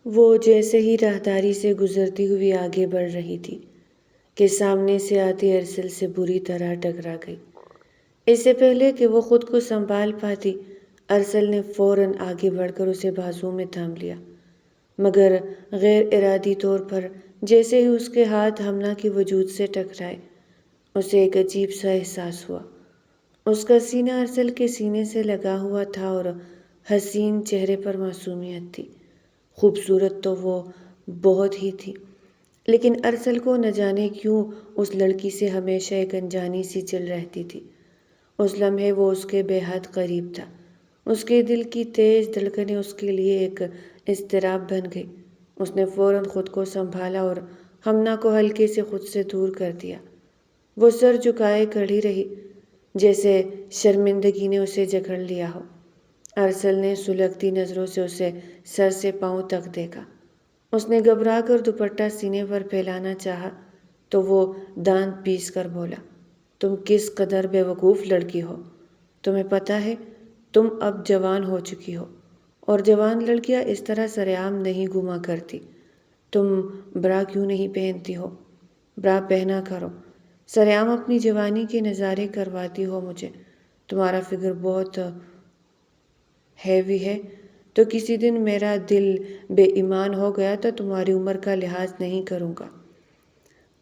وہ جیسے ہی راہداری سے گزرتی ہوئی آگے بڑھ رہی تھی کہ سامنے سے آتی ارسل سے بری طرح ٹکرا گئی۔ اس سے پہلے کہ وہ خود کو سنبھال پاتی، ارسل نے فوراً آگے بڑھ کر اسے بازو میں تھام لیا، مگر غیر ارادی طور پر جیسے ہی اس کے ہاتھ ہمنا کے وجود سے ٹکرائے، اسے ایک عجیب سا احساس ہوا۔ اس کا سینہ ارسل کے سینے سے لگا ہوا تھا اور حسین چہرے پر معصومیت تھی۔ خوبصورت تو وہ بہت ہی تھی، لیکن ارسل کو نہ جانے کیوں اس لڑکی سے ہمیشہ ایک انجانی سی چل رہتی تھی۔ اس لمحے وہ اس کے بے حد قریب تھا۔ اس کے دل کی تیز دھڑکنیں اس کے لیے ایک اضطراب بن گئی۔ اس نے فوراً خود کو سنبھالا اور ہمنا کو ہلکے سے خود سے دور کر دیا۔ وہ سر جھکائے کھڑی رہی، جیسے شرمندگی نے اسے جکڑ لیا ہو۔ ارسل نے سلگتی نظروں سے اسے سر سے پاؤں تک دیکھا۔ اس نے گھبرا کر دوپٹہ سینے پر پھیلانا چاہا تو وہ دانت پیس کر بولا، تم کس قدر بے وقوف لڑکی ہو! تمہیں پتہ ہے تم اب جوان ہو چکی ہو، اور جوان لڑکیاں اس طرح سرعام نہیں گھوما کرتی۔ تم برا کیوں نہیں پہنتی ہو؟ برا پہنا کرو۔ سرعام اپنی جوانی کے نظارے کرواتی ہو مجھے۔ تمہارا فگر بہت ہیوی ہے، تو کسی دن میرا دل بے ایمان ہو گیا تو تمہاری عمر کا لحاظ نہیں کروں گا۔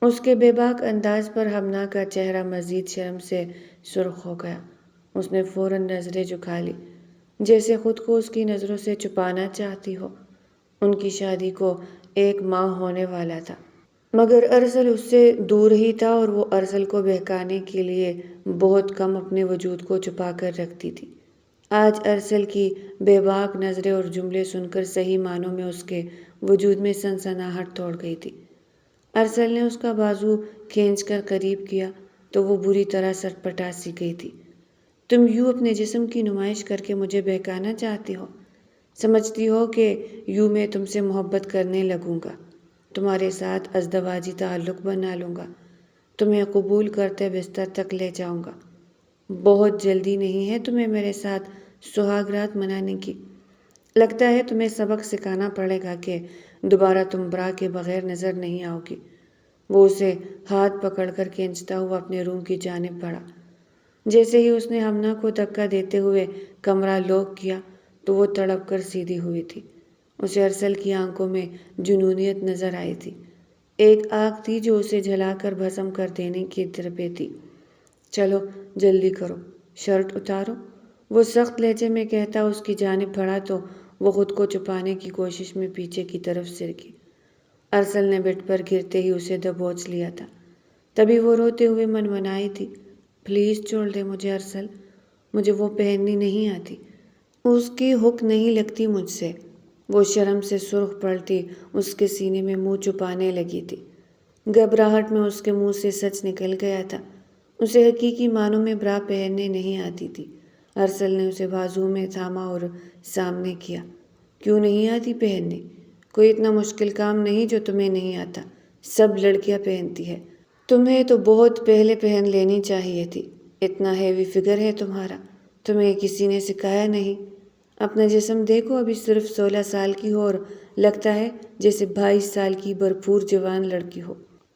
اس کے بے باک انداز پر ہمنا کا چہرہ مزید شرم سے سرخ ہو گیا۔ اس نے فوراً نظریں جھکا لی، جیسے خود کو اس کی نظروں سے چھپانا چاہتی ہو۔ ان کی شادی کو 1 ماہ ہونے والا تھا، مگر ارسل اس سے دور ہی تھا اور وہ ارسل کو بہکانے کے لیے بہت کم اپنے وجود کو چھپا کر رکھتی تھی۔ آج ارسل کی بے باک نظریں اور جملے سن کر صحیح معنوں میں اس کے وجود میں سنسناہٹ توڑ گئی تھی۔ ارسل نے اس کا بازو کھینچ کر قریب کیا تو وہ بری طرح سٹپٹا سی گئی تھی۔ تم یوں اپنے جسم کی نمائش کر کے مجھے بہکانا چاہتی ہو؟ سمجھتی ہو کہ یوں میں تم سے محبت کرنے لگوں گا، تمہارے ساتھ ازدواجی تعلق بنا لوں گا، تمہیں قبول کرتے بستر تک لے جاؤں گا؟ بہت جلدی نہیں ہے تمہیں میرے ساتھ سہاگ رات منانے کی؟ لگتا ہے تمہیں سبق سکھانا پڑے گا کہ دوبارہ تم برا کے بغیر نظر نہیں آؤ گی۔ وہ اسے ہاتھ پکڑ کر کھینچتا ہوا اپنے روم کی جانب بڑھا۔ جیسے ہی اس نے ہمنا کو دھکا دیتے ہوئے کمرہ لاک کیا تو وہ تڑپ کر سیدھی ہوئی تھی۔ اسے ارسل کی آنکھوں میں جنونیت نظر آئی تھی، ایک آگ تھی جو اسے جلا کر بھسم کر دینے کی درپے تھی۔ چلو جلدی کرو، شرٹ اتارو، وہ سخت لہجے میں کہتا اس کی جانب بڑھا تو وہ خود کو چھپانے کی کوشش میں پیچھے کی طرف سرکی۔ ارسل نے بیڈ پر گرتے ہی اسے دبوچ لیا تھا۔ تبھی وہ روتے ہوئے منمنائی تھی، پلیز چھوڑ دے مجھے ارسل، مجھے وہ پہننی نہیں آتی، اس کی ہک نہیں لگتی مجھ سے۔ وہ شرم سے سرخ پڑتی اس کے سینے میں منہ چھپانے لگی تھی۔ گھبراہٹ میں اس کے منہ سے سچ نکل گیا تھا، اسے حقیقی معنوں میں برا پہننے نہیں آتی تھی۔ ارسل نے اسے بازو میں تھاما اور سامنے کیا، کیوں نہیں آتی پہننے؟ کوئی اتنا مشکل کام نہیں جو تمہیں نہیں آتا، سب لڑکیاں پہنتی ہے، تمہیں تو بہت پہلے پہن لینی چاہیے تھی۔ اتنا ہیوی فگر ہے تمہارا، تمہیں کسی نے سکھایا نہیں؟ اپنا جسم دیکھو، ابھی صرف 16 سال کی ہو اور لگتا ہے جیسے 22 سال کی بھرپور جوان لڑکی ہو۔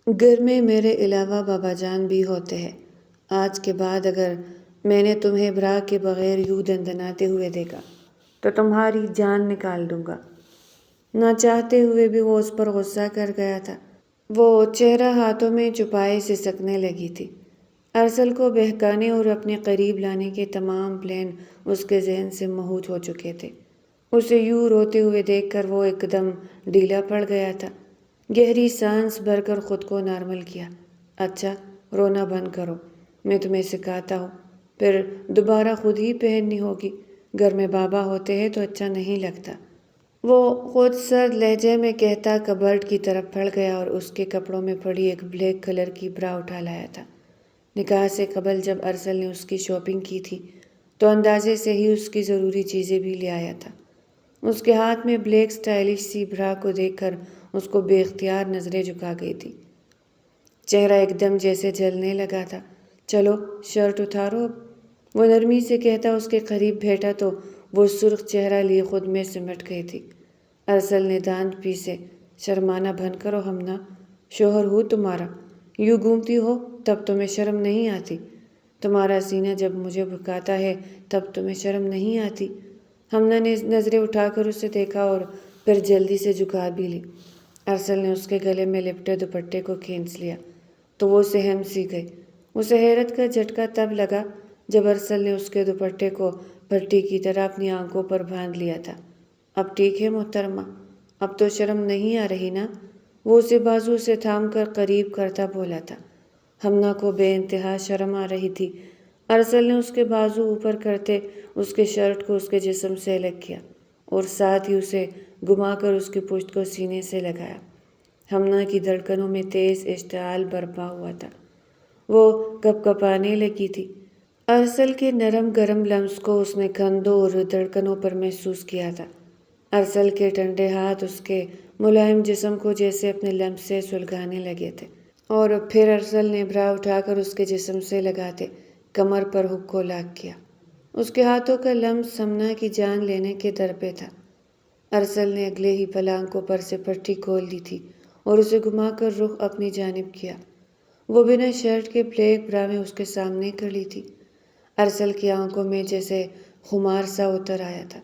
گھر میں میرے علاوہ بابا جان بھی ہوتے ہیں۔ آج کے بعد اگر میں نے تمہیں برا کے بغیر یوں دندناتے ہوئے دیکھا تو تمہاری جان نکال دوں گا۔ نہ چاہتے ہوئے بھی وہ اس پر غصہ کر گیا تھا۔ وہ چہرہ ہاتھوں میں چھپائے سسکنے لگی تھی۔ ارسل کو بہکانے اور اپنے قریب لانے کے تمام پلان اس کے ذہن سے مہوت ہو چکے تھے۔ اسے یوں روتے ہوئے دیکھ کر وہ ایک دم ڈھیلا پڑ گیا تھا۔ گہری سانس بھر کر خود کو نارمل کیا۔ اچھا، رونا بند کرو، میں تمہیں سکھاتا ہوں، پھر دوبارہ خود ہی پہننی ہوگی۔ گھر میں بابا ہوتے ہیں تو اچھا نہیں لگتا۔ وہ خود سرد لہجے میں کہتا کبرڈ کی طرف بڑھ گیا اور اس کے کپڑوں میں پڑی ایک بلیک کلر کی برا اٹھا لایا تھا۔ نکاح سے قبل جب ارسل نے اس کی شاپنگ کی تھی تو اندازے سے ہی اس کی ضروری چیزیں بھی لے آیا تھا۔ اس کے ہاتھ میں بلیک سٹائلش سی برا کو دیکھ کر اس کو بے اختیار نظریں جھکا گئی تھی۔ چہرہ ایک دم جیسے جلنے لگا تھا۔ چلو شرٹ اتارو اب، وہ نرمی سے کہتا اس کے قریب بیٹھا تو وہ سرخ چہرہ لیے خود میں سمٹ گئی تھی۔ ارسل نے دانت پیسے۔ شرمانہ بن کرو ہمنا، شوہر ہوں تمہارا، یوں گھومتی ہو تب تمہیں شرم نہیں آتی؟ تمہارا سینہ جب مجھے بھکاتا ہے تب تمہیں شرم نہیں آتی؟ ہمنا نے نظریں اٹھا کر اسے دیکھا اور پھر جلدی سے جھکا بھی لی۔ ارسل نے اس کے گلے میں لپٹے دوپٹے کو کھینچ لیا تو وہ سہم سی گئی۔ اسے حیرت کا جھٹکا تب لگا جب ارسل نے اس کے دوپٹے کو پٹی کی طرح اپنی آنکھوں پر باندھ لیا تھا۔ اب ٹھیک ہے محترمہ، اب تو شرم نہیں آ رہی نا؟ وہ اسے بازو سے تھام کر قریب کرتا بولا تھا۔ ہمنا کو بے انتہا شرم آ رہی تھی۔ ارسل نے اس کے بازو اوپر کرتے اس کے شرٹ کو اس کے جسم سے الگ کیا اور ساتھ ہی اسے گھما کر اس کی پشت کو سینے سے لگایا۔ ہمنا کی دھڑکنوں میں تیز اشتعال برپا ہوا تھا۔ وہ کپ کپانے لگی تھی۔ ارسل کے نرم گرم لمس کو اس نے کندھوں اور دھڑکنوں پر محسوس کیا تھا۔ ارسل کے ٹھنڈے ہاتھ اس کے ملائم جسم کو جیسے اپنے لمس سے سلگانے لگے تھے، اور پھر ارسل نے برا اٹھا کر اس کے جسم سے لگاتے کمر پر ہک کو لاک کیا۔ اس کے ہاتھوں کا لمس ہمنا کی جان لینے کے در پہ تھا۔ ارسل نے اگلے ہی پل آنکھوں پر سے پٹی کھول دی تھی اور اسے گھما کر رخ اپنی جانب کیا۔ وہ بنا شرٹ کے بلیک برا میں اس کے سامنے کھڑی تھی۔ ارسل کی آنکھوں میں جیسے خمار سا اتر آیا تھا۔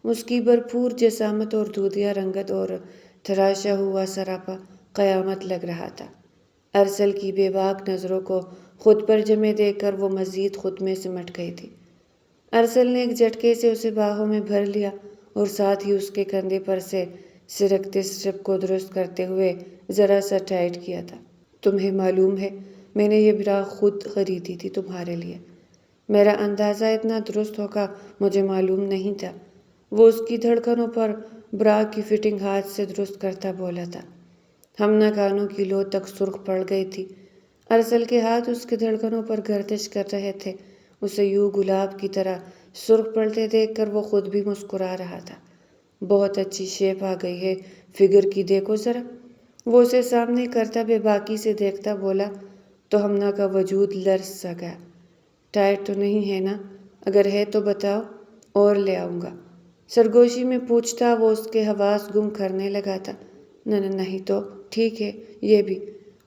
اس کی بھرپور جسامت اور دودھیا رنگت اور تراشا ہوا سراپا قیامت لگ رہا تھا۔ ارسل کی بے باک نظروں کو خود پر جمے دیکھ کر وہ مزید خود میں سمٹ گئی تھی۔ ارسل نے ایک جھٹکے سے اسے باہوں میں بھر لیا اور ساتھ ہی اس کے کندھے پر سے سرکتے اسٹرپ کو درست کرتے ہوئے ذرا سا ٹائٹ کیا تھا۔ تمہیں معلوم ہے میں نے یہ برا خود خریدی تھی تمہارے لیے۔ میرا اندازہ اتنا درست ہوگا مجھے معلوم نہیں تھا۔ وہ اس کی دھڑکنوں پر برا کی فٹنگ ہاتھ سے درست کرتا بولا تھا۔ ہمنا کانوں کی لو تک سرخ پڑ گئی تھی۔ ارسل کے ہاتھ اس کی دھڑکنوں پر گردش کر رہے تھے۔ اسے یوں گلاب کی طرح سرخ پڑتے دیکھ کر وہ خود بھی مسکرا رہا تھا۔ بہت اچھی شیپ آ گئی ہے فگر کی، دیکھو ذرا۔ وہ اسے سامنے کرتا بے باکی سے دیکھتا بولا تو ہمنا کا وجود لرز سا گیا۔ ٹائٹ تو نہیں ہے نا؟ اگر ہے تو بتاؤ اور لے آؤں گا۔ سرگوشی میں پوچھتا وہ اس کے حواس گم کرنے لگا تھا۔ نہیں تو ٹھیک ہے یہ بھی۔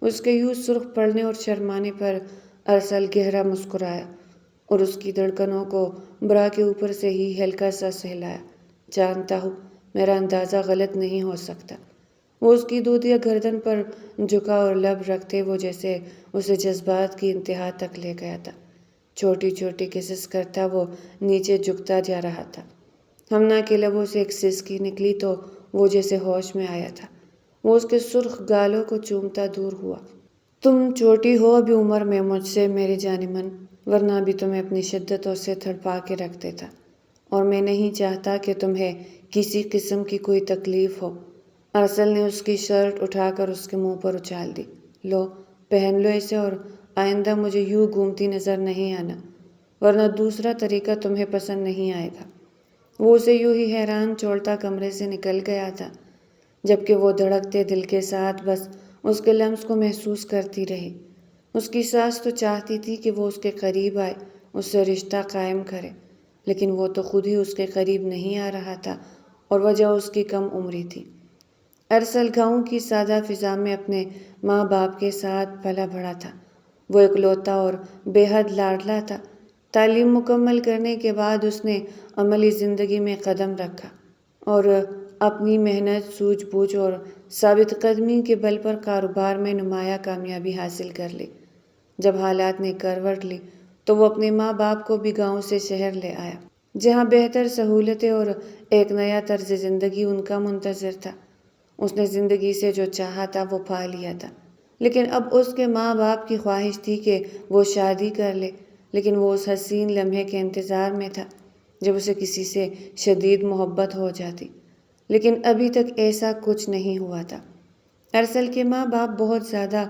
اس کے یوں سرخ پڑنے اور شرمانے پر ارسل گہرا مسکرایا اور اس کی دھڑکنوں کو برا کے اوپر سے ہی ہلکا سا سہلایا۔ جانتا ہوں میرا اندازہ غلط نہیں ہو سکتا۔ وہ اس کی دودھیا گردن پر جھکا اور لب رکھتے وہ جیسے اسے جذبات کی انتہا تک لے گیا تھا۔ چھوٹی چھوٹی کسس کرتا وہ نیچے جھکتا جا رہا تھا۔ ہمنا کے لبوں سے ایک سسکی نکلی تو وہ جیسے ہوش میں آیا تھا۔ وہ اس کے سرخ گالوں کو چومتا دور ہوا۔ تم چھوٹی ہو ابھی عمر میں مجھ سے میری جان من، ورنہ ابھی تمہیں اپنی شدتوں سے تڑپا کے رکھ دیتا، اور میں نہیں چاہتا کہ تمہیں کسی قسم کی کوئی تکلیف ہو۔ ارسل نے اس کی شرٹ اٹھا کر اس کے منہ پر اچھال دی۔ لو پہن لو اسے، اور آئندہ مجھے یوں گھومتی نظر نہیں آنا، ورنہ دوسرا طریقہ تمہیں پسند نہیں آئے گا۔ وہ اسے یوں ہی حیران چھوڑتا کمرے سے نکل گیا تھا، جبکہ وہ دھڑکتے دل کے ساتھ بس اس کے لمس کو محسوس کرتی رہی۔ اس کی ساس تو چاہتی تھی کہ وہ اس کے قریب آئے، اس سے رشتہ قائم کرے، لیکن وہ تو خود ہی اس کے قریب نہیں آ رہا تھا، اور وجہ اس کی کم عمری تھی۔ ارسل گاؤں کی سادہ فضا میں اپنے ماں باپ کے ساتھ پلا بڑھا تھا۔ وہ اکلوتا اور بے حد لاڈلا تھا۔ تعلیم مکمل کرنے کے بعد اس نے عملی زندگی میں قدم رکھا اور اپنی محنت، سوجھ بوجھ اور ثابت قدمی کے بل پر کاروبار میں نمایاں کامیابی حاصل کر لی۔ جب حالات نے کروٹ لی تو وہ اپنے ماں باپ کو بھی گاؤں سے شہر لے آیا، جہاں بہتر سہولتیں اور ایک نیا طرز زندگی ان کا منتظر تھا۔ اس نے زندگی سے جو چاہا تھا وہ پا لیا تھا، لیکن اب اس کے ماں باپ کی خواہش تھی کہ وہ شادی کر لے، لیکن وہ اس حسین لمحے کے انتظار میں تھا جب اسے کسی سے شدید محبت ہو جاتی، لیکن ابھی تک ایسا کچھ نہیں ہوا تھا۔ ارسل کے ماں باپ بہت زیادہ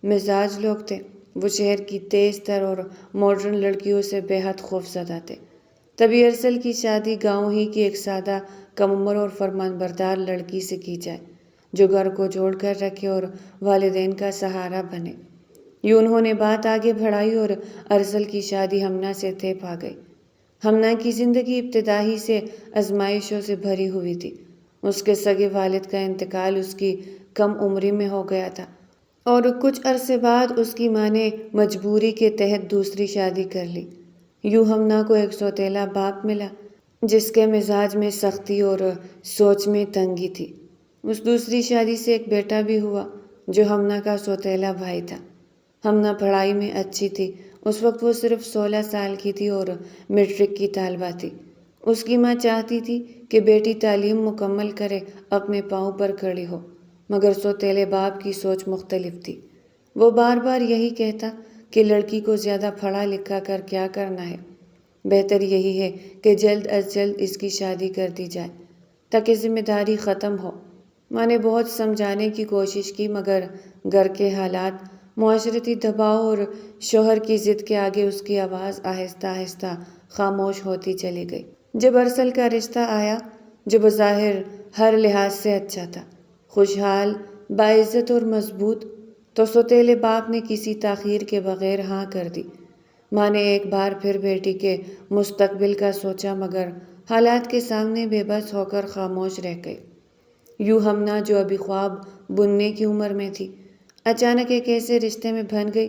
مزاج لوگ تھے۔ وہ شہر کی تیز تر اور ماڈرن لڑکیوں سے بے حد خوف زدہ تھے۔ تبھی ارسل کی شادی گاؤں ہی کی ایک سادہ، کم عمر اور فرمان بردار لڑکی سے کی جائے، جو گھر کو جوڑ کر رکھے اور والدین کا سہارا بنے۔ یوں انہوں نے بات آگے بڑھائی اور ارسل کی شادی ہمنا سے طے پا گئی۔ ہمنا کی زندگی ابتدا ہی سے آزمائشوں سے بھری ہوئی تھی۔ اس کے سگے والد کا انتقال اس کی کم عمری میں ہو گیا تھا اور کچھ عرصے بعد اس کی ماں نے مجبوری کے تحت دوسری شادی کر لی۔ یوں ہمنا کو ایک سوتیلا باپ ملا جس کے مزاج میں سختی اور سوچ میں تنگی تھی۔ اس دوسری شادی سے ایک بیٹا بھی ہوا جو ہمنا کا سوتیلا بھائی تھا۔ ہمنا پڑھائی میں اچھی تھی۔ اس وقت وہ صرف 16 سال کی تھی اور میٹرک کی طالبہ تھی۔ اس کی ماں چاہتی تھی کہ بیٹی تعلیم مکمل کرے، اپنے پاؤں پر کھڑی ہو، مگر سوتیلے باپ کی سوچ مختلف تھی۔ وہ بار بار یہی کہتا کہ لڑکی کو زیادہ پڑھا لکھا کر کیا کرنا ہے، بہتر یہی ہے کہ جلد از جلد اس کی شادی کر دی جائے تاکہ ذمہ داری ختم ہو۔ ماں نے بہت سمجھانے کی کوشش کی مگر گھر کے حالات، معاشرتی دباؤ اور شوہر کی ضد کے آگے اس کی آواز آہستہ آہستہ خاموش ہوتی چلی گئی۔ جب ارسل کا رشتہ آیا جو بظاہر ہر لحاظ سے اچھا تھا، خوشحال، باعزت اور مضبوط، تو سوتیلے باپ نے کسی تاخیر کے بغیر ہاں کر دی۔ ماں نے ایک بار پھر بیٹی کے مستقبل کا سوچا مگر حالات کے سامنے بے بس ہو کر خاموش رہ گئی۔ یوں ہمنا جو ابھی خواب بننے کی عمر میں تھی، اچانک ایک ایسے رشتے میں بن گئی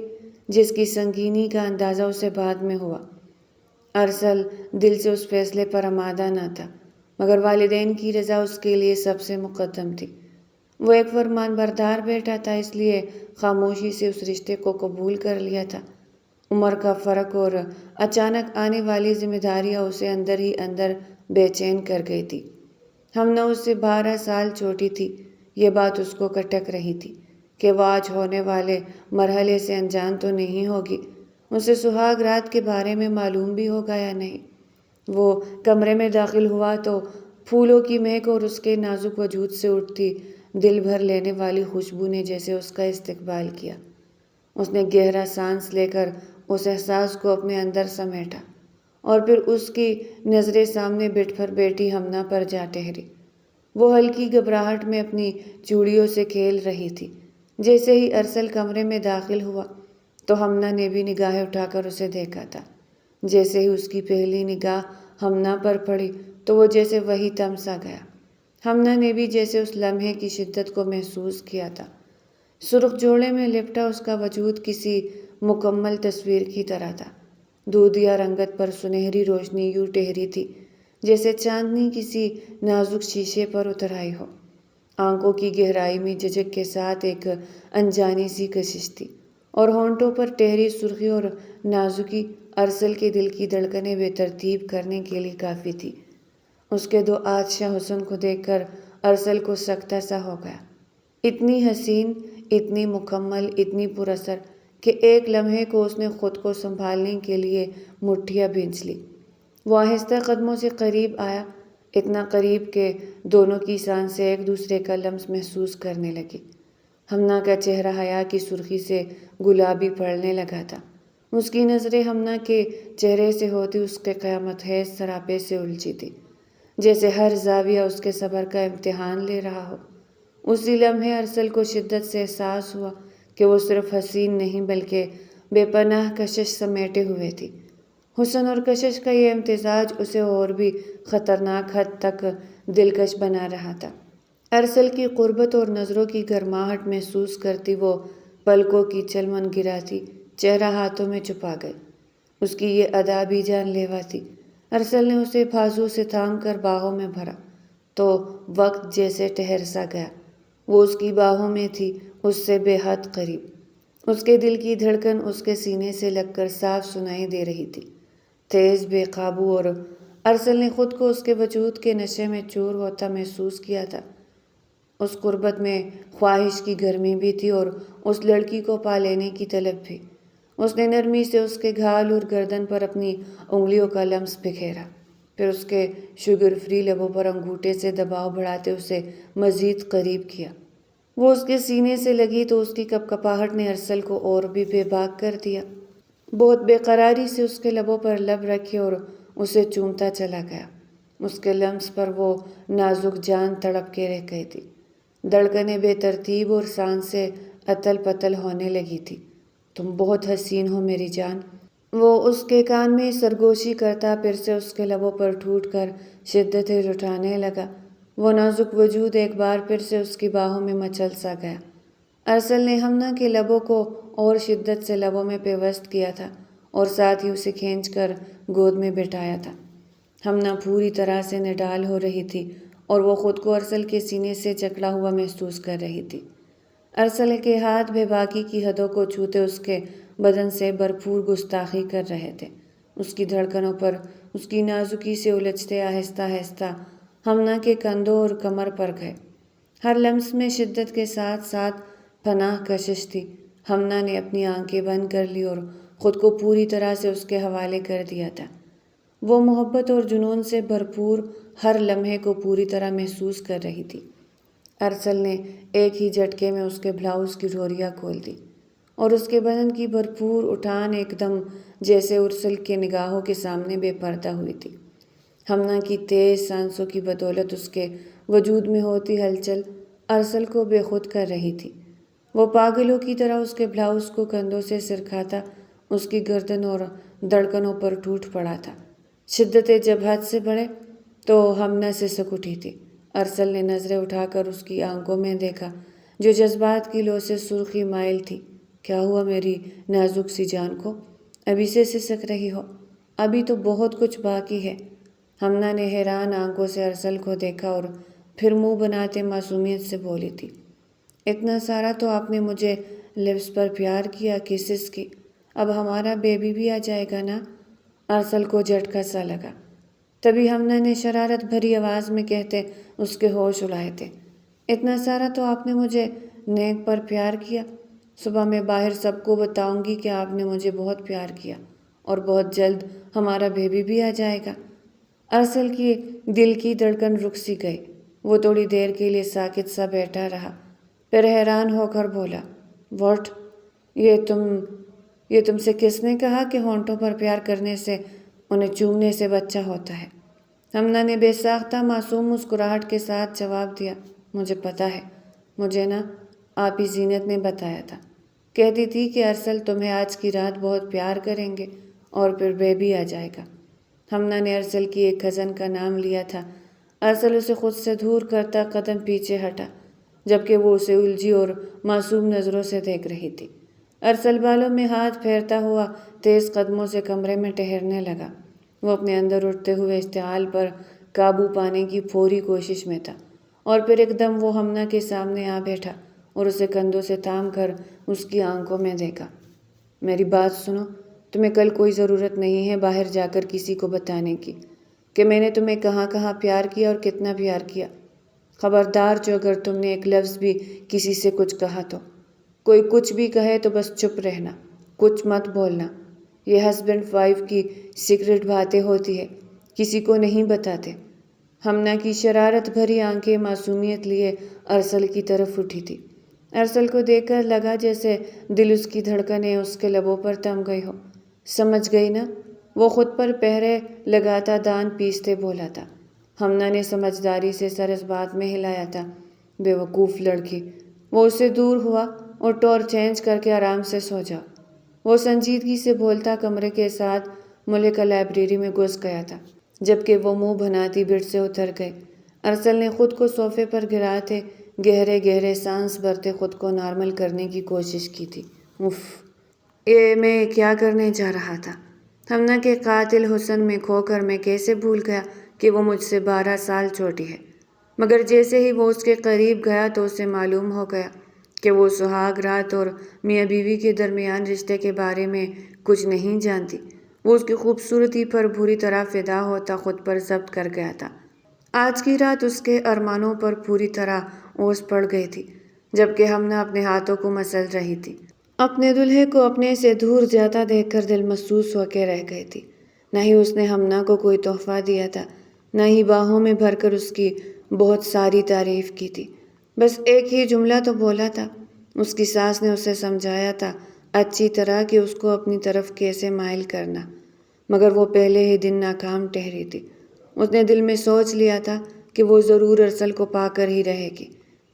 جس کی سنگینی کا اندازہ اسے بعد میں ہوا۔ ارسل دل سے اس فیصلے پر آمادہ نہ تھا مگر والدین کی رضا اس کے لیے سب سے مقدم تھی۔ وہ ایک فرمان بردار بیٹا تھا، اس لیے خاموشی سے اس رشتے کو قبول کر لیا تھا۔ عمر کا فرق اور اچانک آنے والی ذمہ داریاں اسے اندر ہی اندر بے چین کر گئی تھی۔ ہمنا اس سے 12 سال چھوٹی تھی۔ یہ بات اس کو کھٹک رہی تھی کہ وہ آج ہونے والے مرحلے سے انجان تو نہیں ہوگی۔ اسے سہاگ رات کے بارے میں معلوم بھی ہوگا یا نہیں۔ وہ کمرے میں داخل ہوا تو پھولوں کی مہک اور اس کے نازک وجود سے اٹھتی دل بھر لینے والی خوشبو نے جیسے اس کا استقبال کیا۔ اس نے گہرا سانس لے کر اس احساس کو اپنے اندر سمیٹا اور پھر اس کی نظریں سامنے بٹھ پر بیٹی ہمنا پر جا ٹھہری۔ وہ ہلکی گھبراہٹ میں اپنی چوڑیوں سے کھیل رہی تھی۔ جیسے ہی ارسل کمرے میں داخل ہوا تو ہمنا نے بھی نگاہیں اٹھا کر اسے دیکھا تھا۔ جیسے ہی اس کی پہلی نگاہ ہمنا پر پڑی تو وہ جیسے وہی تم سا گیا۔ ہمنا نے بھی جیسے اس لمحے کی شدت کو محسوس کیا تھا۔ سرخ جوڑے میں لپٹا اس کا وجود کسی مکمل تصویر کی طرح تھا۔ دودھیا رنگت پر سنہری روشنی یوں ٹہری تھی جیسے چاندنی کسی نازک شیشے پر اتر آئی ہو۔ آنکھوں کی گہرائی میں جھجک کے ساتھ ایک انجانی سی کشش تھی اور ہونٹوں پر ٹہری سرخی اور نازکی ارسل کے دل کی دھڑکنیں بے ترتیب کرنے کے لیے کافی تھی۔ اس کے دو آتشاں حسن کو دیکھ کر ارسل کو سکتہ سا ہو گیا۔ اتنی حسین، اتنی مکمل، اتنی پر اثر کہ ایک لمحے کو اس نے خود کو سنبھالنے کے لیے مٹھیاں بھینچ لی۔ وہ آہستہ قدموں سے قریب آیا، اتنا قریب کہ دونوں کی سانسیں ایک دوسرے کا لمس محسوس کرنے لگی۔ ہمنا کا چہرہ حیا کی سرخی سے گلابی پڑنے لگا تھا۔ اس کی نظریں ہمنا کے چہرے سے ہوتی اس کے قیامت خیز سراپے سے الجھی تھی، جیسے ہر زاویہ اس کے صبر کا امتحان لے رہا ہو۔ اسی لمحے ارسل کو شدت سے احساس ہوا کہ وہ صرف حسین نہیں بلکہ بے پناہ کشش سمیٹے ہوئے تھی۔ حسن اور کشش کا یہ امتزاج اسے اور بھی خطرناک حد تک دلکش بنا رہا تھا۔ ارسل کی قربت اور نظروں کی گرماہٹ محسوس کرتی وہ پلکوں کی چلمن گراتی چہرہ ہاتھوں میں چھپا گئی۔ اس کی یہ ادا بھی جان لیوا تھی۔ ارسل نے اسے بازو سے تھام کر باہوں میں بھرا تو وقت جیسے ٹھہر سا گیا۔ وہ اس کی باہوں میں تھی، اس سے بے حد قریب۔ اس کے دل کی دھڑکن اس کے سینے سے لگ کر صاف سنائی دے رہی تھی، تیز، بے قابو، اور ارسل نے خود کو اس کے وجود کے نشے میں چور ہوتا محسوس کیا تھا۔ اس قربت میں خواہش کی گرمی بھی تھی اور اس لڑکی کو پا لینے کی طلب بھی۔ اس نے نرمی سے اس کے گھال اور گردن پر اپنی انگلیوں کا لمس بکھیرا، پھر اس کے شوگر فری لبوں پر انگوٹھے سے دباؤ بڑھاتے اسے مزید قریب کیا۔ وہ اس کے سینے سے لگی تو اس کی کپکپاہٹ نے ارسل کو اور بھی بے باک کر دیا۔ بہت بے قراری سے اس کے لبوں پر لب رکھے اور اسے چومتا چلا گیا۔ اس کے لمس پر وہ نازک جان تڑپ کے رہ گئی تھی۔ دھڑکنیں بے ترتیب اور سانسیں اتل پتل ہونے لگی تھی۔ تم بہت حسین ہو میری جان، وہ اس کے کان میں سرگوشی کرتا پھر سے اس کے لبوں پر ٹوٹ کر شدت لٹانے لگا۔ وہ نازک وجود ایک بار پھر سے اس کی باہوں میں مچل سا گیا۔ ارسل نے ہمنا کے لبوں کو اور شدت سے لبوں میں پیوست کیا تھا اور ساتھ ہی اسے کھینچ کر گود میں بٹھایا تھا۔ ہمنا پوری طرح سے نڈال ہو رہی تھی اور وہ خود کو ارسل کے سینے سے جکڑا ہوا محسوس کر رہی تھی۔ ارسل کے ہاتھ بے باکی کی حدوں کو چھوتے اس کے بدن سے بھرپور گستاخی کر رہے تھے۔ اس کی دھڑکنوں پر اس کی نازکی سے الجھتے آہستہ آہستہ ہمنا کے کندھوں اور کمر پر گئے۔ ہر لمس میں شدت کے ساتھ ساتھ پناہ کشش تھی۔ ہمنا نے اپنی آنکھیں بند کر لی اور خود کو پوری طرح سے اس کے حوالے کر دیا تھا۔ وہ محبت اور جنون سے بھرپور ہر لمحے کو پوری طرح محسوس کر رہی تھی۔ ارسل نے ایک ہی جھٹکے میں اس کے بلاؤز کی ڈوریاں کھول دی اور اس کے بدن کی بھرپور اٹھان ایک دم جیسے ارسل کے نگاہوں کے سامنے بے پردہ ہوئی تھی۔ ہمنا کی تیز سانسوں کی بدولت اس کے وجود میں ہوتی ہلچل ارسل کو بے خود کر رہی تھی۔ وہ پاگلوں کی طرح اس کے بلاؤز کو کندھوں سے سرکھاتا اس کی گردن اور دھڑکنوں پر ٹوٹ پڑا تھا۔ شدتیں جب حد سے بڑھے تو ہمنا سسک اٹھی تھی۔ ارسل نے نظریں اٹھا کر اس کی آنکھوں میں دیکھا جو جذبات کی لو سے سرخی مائل تھی۔ کیا ہوا میری نازک سی جان کو؟ ابھی سے سسک رہی ہو؟ ابھی تو بہت کچھ باقی ہے۔ ہمنا نے حیران آنکھوں سے ارسل کو دیکھا اور پھر منہ بناتے معصومیت سے بولی تھی، اتنا سارا تو آپ نے مجھے لپس پر پیار کیا، کسز کی، اب ہمارا بیبی بھی آ جائے گا نا؟ ارسل کو جھٹکا سا لگا۔ تبھی ہمنا نے شرارت بھری آواز میں کہتے اس کے ہوش اڑائے تھے، اتنا سارا تو آپ نے مجھے نیک پر پیار کیا، صبح میں باہر سب کو بتاؤں گی کہ آپ نے مجھے بہت پیار کیا اور بہت جلد ہمارا بیبی بھی آ جائے گا۔ ارسل کی دل کی دھڑکن رک سی گئی۔ وہ تھوڑی دیر کے لیے ساکت سا بیٹھا رہا، پھر حیران ہو کر بولا، واٹ؟ یہ تم سے کس نے کہا کہ ہونٹوں پر پیار کرنے سے، انہیں چومنے سے بچہ ہوتا ہے؟ ہمنا نے بے ساختہ معصوم مسکراہٹ کے ساتھ جواب دیا، مجھے پتا ہے، مجھے نا آپ ہی زینت نے بتایا تھا، کہتی تھی کہ ارسل تمہیں آج کی رات بہت پیار کریں گے اور پھر بیبی آ جائے گا۔ ہمنا نے ارسل کی ایک کزن کا نام لیا تھا۔ ارسل اسے خود سے دور کرتا قدم پیچھے ہٹا جبکہ وہ اسے الجھی اور معصوم نظروں سے دیکھ رہی تھی۔ ارسل بالوں میں ہاتھ پھیرتا ہوا تیز قدموں سے کمرے میں ٹہرنے لگا۔ وہ اپنے اندر اٹھتے ہوئے اشتعال پر قابو پانے کی فوری کوشش میں تھا اور پھر ایک دم وہ ہمنا کے سامنے آ بیٹھا اور اسے کندھوں سے تھام کر اس کی آنکھوں میں دیکھا۔ میری بات سنو، تمہیں کل کوئی ضرورت نہیں ہے باہر جا کر کسی کو بتانے کی کہ میں نے تمہیں کہاں کہاں پیار کیا اور کتنا پیار کیا۔ خبردار جو اگر تم نے ایک لفظ بھی کسی سے کچھ کہا تو، کوئی کچھ بھی کہے تو بس چپ رہنا، کچھ مت بولنا۔ یہ ہسبینڈ وائف کی سیکرٹ باتیں ہوتی ہے، کسی کو نہیں بتاتے۔ ہمنا کی شرارت بھری آنکھیں معصومیت لیے ارسل کی طرف اٹھی تھی۔ ارسل کو دیکھ کر لگا جیسے دل اس کی دھڑکنیں اس کے لبوں پر تم گئی ہو۔ سمجھ گئی نا؟ وہ خود پر پہرے لگاتا دان پیستے بولا تھا۔ ہمنا نے سمجھداری سے سر اس بات میں ہلایا تھا، بے وقوف لڑکی۔ وہ اس سے دور ہوا اور ٹور چینج کر کے آرام سے سو جاؤ۔ وہ سنجیدگی سے بولتا کمرے کے ساتھ ملکہ لائبریری میں گھس گیا تھا جبکہ وہ منہ بناتی بیڈ سے اتر گئی۔ ارسل نے خود کو صوفے پر گراتے گہرے گہرے سانس بھرتے خود کو نارمل کرنے کی کوشش کی تھی۔ اف، یہ میں کیا کرنے جا رہا تھا؟ ہمنا کے قاتل حسن میں کھو کر میں کیسے بھول گیا کہ وہ مجھ سے 12 سال چھوٹی ہے؟ مگر جیسے ہی وہ اس کے قریب گیا تو اسے معلوم ہو گیا کہ وہ سہاگ رات اور میاں بیوی کے درمیان رشتے کے بارے میں کچھ نہیں جانتی۔ وہ اس کی خوبصورتی پر بری طرح فدا ہوتا خود پر ضبط کر گیا تھا۔ آج کی رات اس کے ارمانوں پر پوری طرح اوس پڑ گئی تھی جبکہ ہمنا اپنے ہاتھوں کو مسل رہی تھی۔ اپنے دلہے کو اپنے سے دور جاتا دیکھ کر دل محسوس ہو کے رہ گئی تھی۔ نہ ہی اس نے ہمنا کو کوئی تحفہ دیا تھا، نہ ہی باہوں میں بھر کر اس کی بہت ساری تعریف کی تھی۔ بس ایک ہی جملہ تو بولا تھا۔ اس کی ساس نے اسے سمجھایا تھا اچھی طرح کہ اس کو اپنی طرف کیسے مائل کرنا، مگر وہ پہلے ہی دن ناکام ٹھہری تھی۔ اس نے دل میں سوچ لیا تھا کہ وہ ضرور ارسل کو پا کر ہی رہے گی۔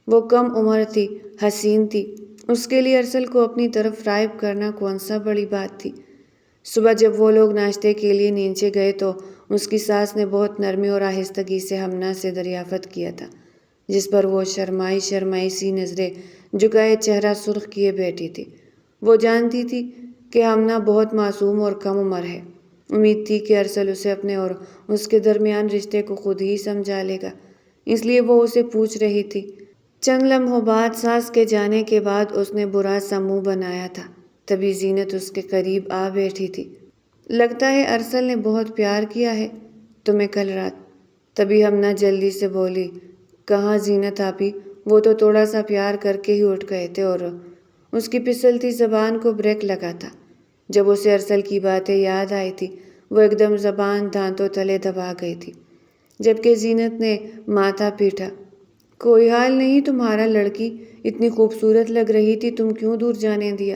وہ کم عمر تھی، حسین تھی، اس کے لیے ارسل کو اپنی طرف رائب کرنا کون سا بڑی بات تھی۔ صبح جب وہ لوگ ناشتے کے لیے نیچے گئے تو اس کی ساس نے بہت نرمی اور آہستگی سے ہمنا سے دریافت کیا تھا، جس پر وہ شرمائی سی نظریں جھکائے چہرہ سرخ کیے بیٹھی تھی۔ وہ جانتی تھی کہ ہمنا بہت معصوم اور کم عمر ہے۔ امید تھی کہ ارسل اسے اپنے اور اس کے درمیان رشتے کو خود ہی سمجھا لے گا، اس لیے وہ اسے پوچھ رہی تھی۔ چند لمحوں بعد ساس کے جانے کے بعد اس نے برا سا منہ بنایا تھا، تبھی زینت اس کے قریب آ بیٹھی تھی۔ لگتا ہے ارسل نے بہت پیار کیا ہے تمہیں کل رات۔ تبھی ہمنا جلدی سے بولی، کہاں زینت آپی، وہ تو تھوڑا سا پیار کر کے ہی اٹھ گئے تھے۔ اور اس کی پھسلتی زبان کو بریک لگا تھا۔ جب اسے ارسل کی باتیں یاد آئی تھی وہ ایک دم زبان دانتوں تلے دبا گئی تھی، جبکہ زینت نے ماتھا پیٹا۔ کوئی حال نہیں تمہارا لڑکی، اتنی خوبصورت لگ رہی تھی، تم کیوں دور جانے دیا؟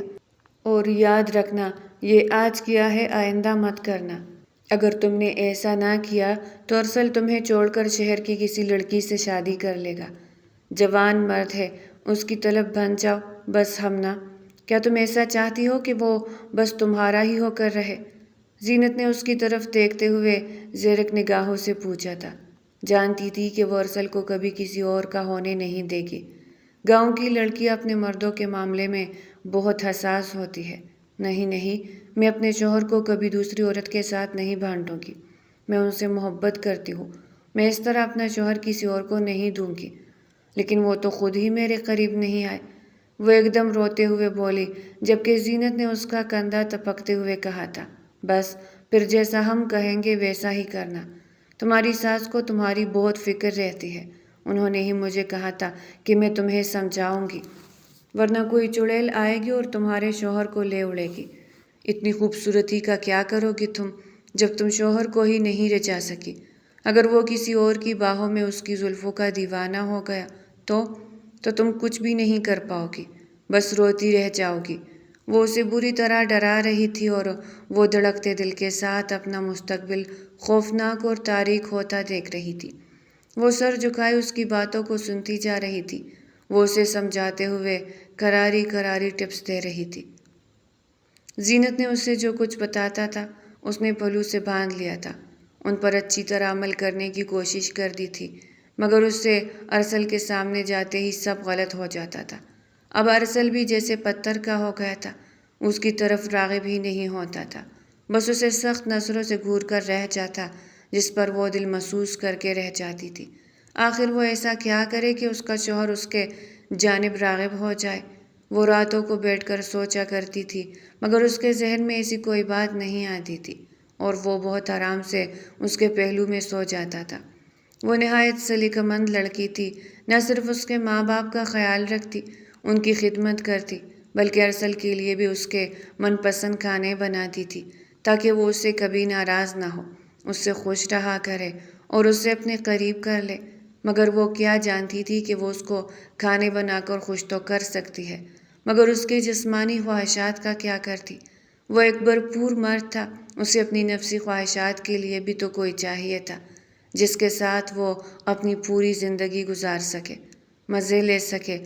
اور یاد رکھنا یہ آج کیا ہے آئندہ مت کرنا۔ اگر تم نے ایسا نہ کیا تو ارسل تمہیں چھوڑ کر شہر کی کسی لڑکی سے شادی کر لے گا۔ جوان مرد ہے، اس کی طلب بن جاؤ بس۔ ہمنا، کیا تم ایسا چاہتی ہو کہ وہ بس تمہارا ہی ہو کر رہے؟ زینت نے اس کی طرف دیکھتے ہوئے زیرک نگاہوں سے پوچھا تھا۔ جانتی تھی کہ وہ ارسل کو کبھی کسی اور کا ہونے نہیں دے گی۔ گاؤں کی لڑکیاں اپنے مردوں کے معاملے میں بہت حساس ہوتی ہے۔ نہیں، میں اپنے شوہر کو کبھی دوسری عورت کے ساتھ نہیں بانٹوں گی۔ میں ان سے محبت کرتی ہوں، میں اس طرح اپنا شوہر کسی اور کو نہیں دوں گی۔ لیکن وہ تو خود ہی میرے قریب نہیں آئے، وہ ایک دم روتے ہوئے بولی، جبکہ زینت نے اس کا کندھا ٹپکتے ہوئے کہا تھا، بس پھر جیسا ہم کہیں گے ویسا ہی کرنا۔ تمہاری ساس کو تمہاری بہت فکر رہتی ہے، انہوں نے ہی مجھے کہا تھا کہ میں تمہیں سمجھاؤں گی، ورنہ کوئی چڑیل آئے گی اور تمہارے شوہر کو لے اڑے گی۔ اتنی خوبصورتی کا کیا کرو گی تم جب تم شوہر کو ہی نہیں رچا سکی؟ اگر وہ کسی اور کی باہوں میں اس کی زلفوں کا دیوانہ ہو گیا تو تم کچھ بھی نہیں کر پاؤ گی، بس روتی رہ جاؤ گی۔ وہ اسے بری طرح ڈرا رہی تھی اور وہ دھڑکتے دل کے ساتھ اپنا مستقبل خوفناک اور تاریک ہوتا دیکھ رہی تھی۔ وہ سر جھکائے اس کی باتوں کو سنتی جا رہی تھی، وہ اسے سمجھاتے ہوئے کراری ٹپس دے رہی تھی۔ زینت نے اسے جو کچھ بتاتا تھا اس نے پلو سے باندھ لیا تھا، ان پر اچھی طرح عمل کرنے کی کوشش کر دی تھی، مگر اس سے ارسل کے سامنے جاتے ہی سب غلط ہو جاتا تھا۔ اب ارسل بھی جیسے پتھر کا ہو گیا تھا، اس کی طرف راغب ہی نہیں ہوتا تھا، بس اسے سخت نظروں سے گھور کر رہ جاتا، جس پر وہ دل محسوس کر کے رہ جاتی تھی۔ آخر وہ ایسا کیا کرے کہ اس کا شوہر اس کے جانب راغب ہو جائے؟ وہ راتوں کو بیٹھ کر سوچا کرتی تھی، مگر اس کے ذہن میں ایسی کوئی بات نہیں آتی تھی، اور وہ بہت آرام سے اس کے پہلو میں سو جاتا تھا۔ وہ نہایت سلیقہ مند لڑکی تھی، نہ صرف اس کے ماں باپ کا خیال رکھتی، ان کی خدمت کرتی، بلکہ ارسل کے لیے بھی اس کے من پسند کھانے بناتی تھی، تاکہ وہ اس سے کبھی ناراض نہ ہو، اس سے خوش رہا کرے اور اس سے اپنے قریب کر لے۔ مگر وہ کیا جانتی تھی کہ وہ اس کو کھانے بنا کر خوش تو کر سکتی ہے، مگر اس کی جسمانی خواہشات کا کیا کرتی؟ وہ ایک بھرپور مرد تھا، اسے اپنی نفسی خواہشات کے لیے بھی تو کوئی چاہیے تھا، جس کے ساتھ وہ اپنی پوری زندگی گزار سکے، مزے لے سکے۔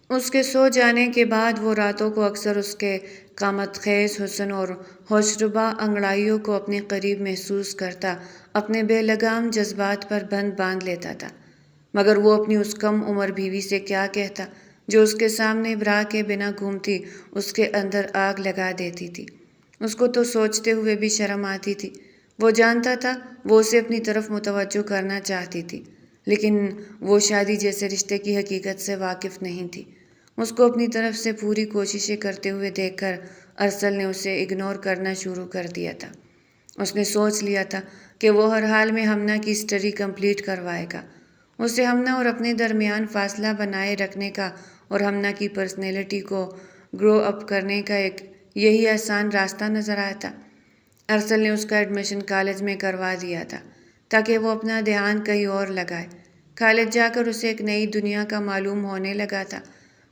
اس کے سو جانے کے بعد وہ راتوں کو اکثر اس کے قامت خیز حسن اور ہوشربا انگڑائیوں کو اپنے قریب محسوس کرتا، اپنے بے لگام جذبات پر بند باندھ لیتا تھا۔ مگر وہ اپنی اس کم عمر بیوی سے کیا کہتا جو اس کے سامنے برا کے بنا گھومتی اس کے اندر آگ لگا دیتی تھی۔ اس کو تو سوچتے ہوئے بھی شرم آتی تھی۔ وہ جانتا تھا وہ اسے اپنی طرف متوجہ کرنا چاہتی تھی، لیکن وہ شادی جیسے رشتے کی حقیقت سے واقف نہیں تھی۔ اس کو اپنی طرف سے پوری کوششیں کرتے ہوئے دیکھ کر ارسل نے اسے اگنور کرنا شروع کر دیا تھا۔ اس نے سوچ لیا تھا کہ وہ ہر حال میں ہمنا کی اسٹڈی کمپلیٹ کروائے گا۔ اسے ہمنا اور اپنے درمیان فاصلہ بنائے رکھنے کا اور ہمنا کی پرسنالٹی کو گرو اپ کرنے کا ایک یہی آسان راستہ نظر آیا تھا۔ ارسل نے اس کا ایڈمیشن کالج میں کروا دیا تھا تاکہ وہ اپنا دھیان کہیں اور لگائے۔ کالج جا کر اسے ایک نئی دنیا کا معلوم ہونے لگا تھا۔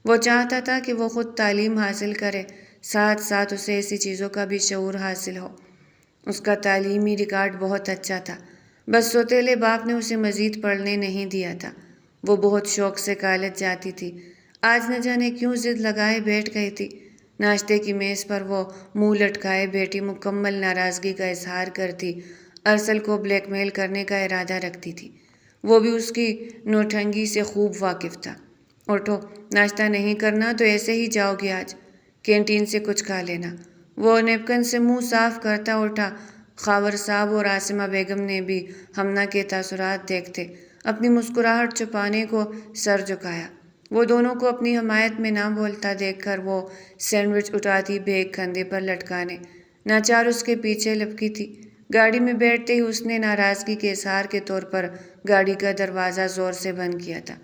وہ چاہتا تھا کہ وہ خود تعلیم حاصل کرے، ساتھ ساتھ اسے ایسی چیزوں کا بھی شعور حاصل ہو۔ اس کا تعلیمی ریکارڈ بہت اچھا تھا، بس سوتیلے باپ نے اسے مزید پڑھنے نہیں دیا تھا۔ وہ بہت شوق سے کالج جاتی تھی، آج نہ جانے کیوں ضد لگائے بیٹھ گئی تھی۔ ناشتے کی میز پر وہ منہ لٹکائے بیٹھی مکمل ناراضگی کا اظہار کرتی ارسل کو بلیک میل کرنے کا ارادہ رکھتی تھی۔ وہ بھی اس کی نوٹنگی سے خوب واقف تھا۔ اٹھو، ناشتہ نہیں کرنا تو ایسے ہی جاؤ گے آج؟ کینٹین سے کچھ کھا لینا۔ وہ نیپکن سے منہ صاف کرتا اٹھا۔ خاور صاحب اور عاصمہ بیگم نے بھی ہمنا کے تاثرات دیکھتے اپنی مسکراہٹ چھپانے کو سر جھکایا۔ وہ دونوں کو اپنی حمایت میں نہ بولتا دیکھ کر وہ سینڈوچ اٹھاتی بیگ کندھے پر لٹکانے ناچار اس کے پیچھے لپکی تھی۔ گاڑی میں بیٹھتے ہی اس نے ناراضگی کے اظہار کے طور پر گاڑی کا دروازہ زور سے بند کیا تھا۔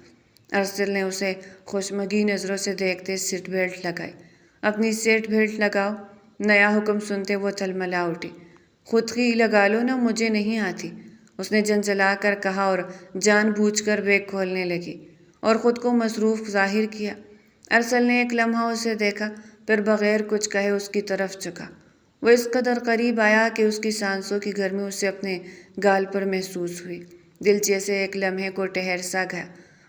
ارسل نے اسے خوشمگی نظروں سے دیکھتے سیٹ بیلٹ لگائی۔ اپنی سیٹ بیلٹ لگاؤ۔ نیا حکم سنتے وہ تلملا اٹھی۔ خود ہی لگا لو نا، مجھے نہیں آتی، اس نے جھنجھلا کر کہا اور جان بوجھ کر بیگ کھولنے لگی اور خود کو مصروف ظاہر کیا۔ ارسل نے ایک لمحہ اسے دیکھا، پھر بغیر کچھ کہے اس کی طرف جھکا۔ وہ اس قدر قریب آیا کہ اس کی سانسوں کی گرمی اسے اپنے گال پر محسوس ہوئی۔ دل جیسے ایک لمحے کو ٹھہر سا گیا۔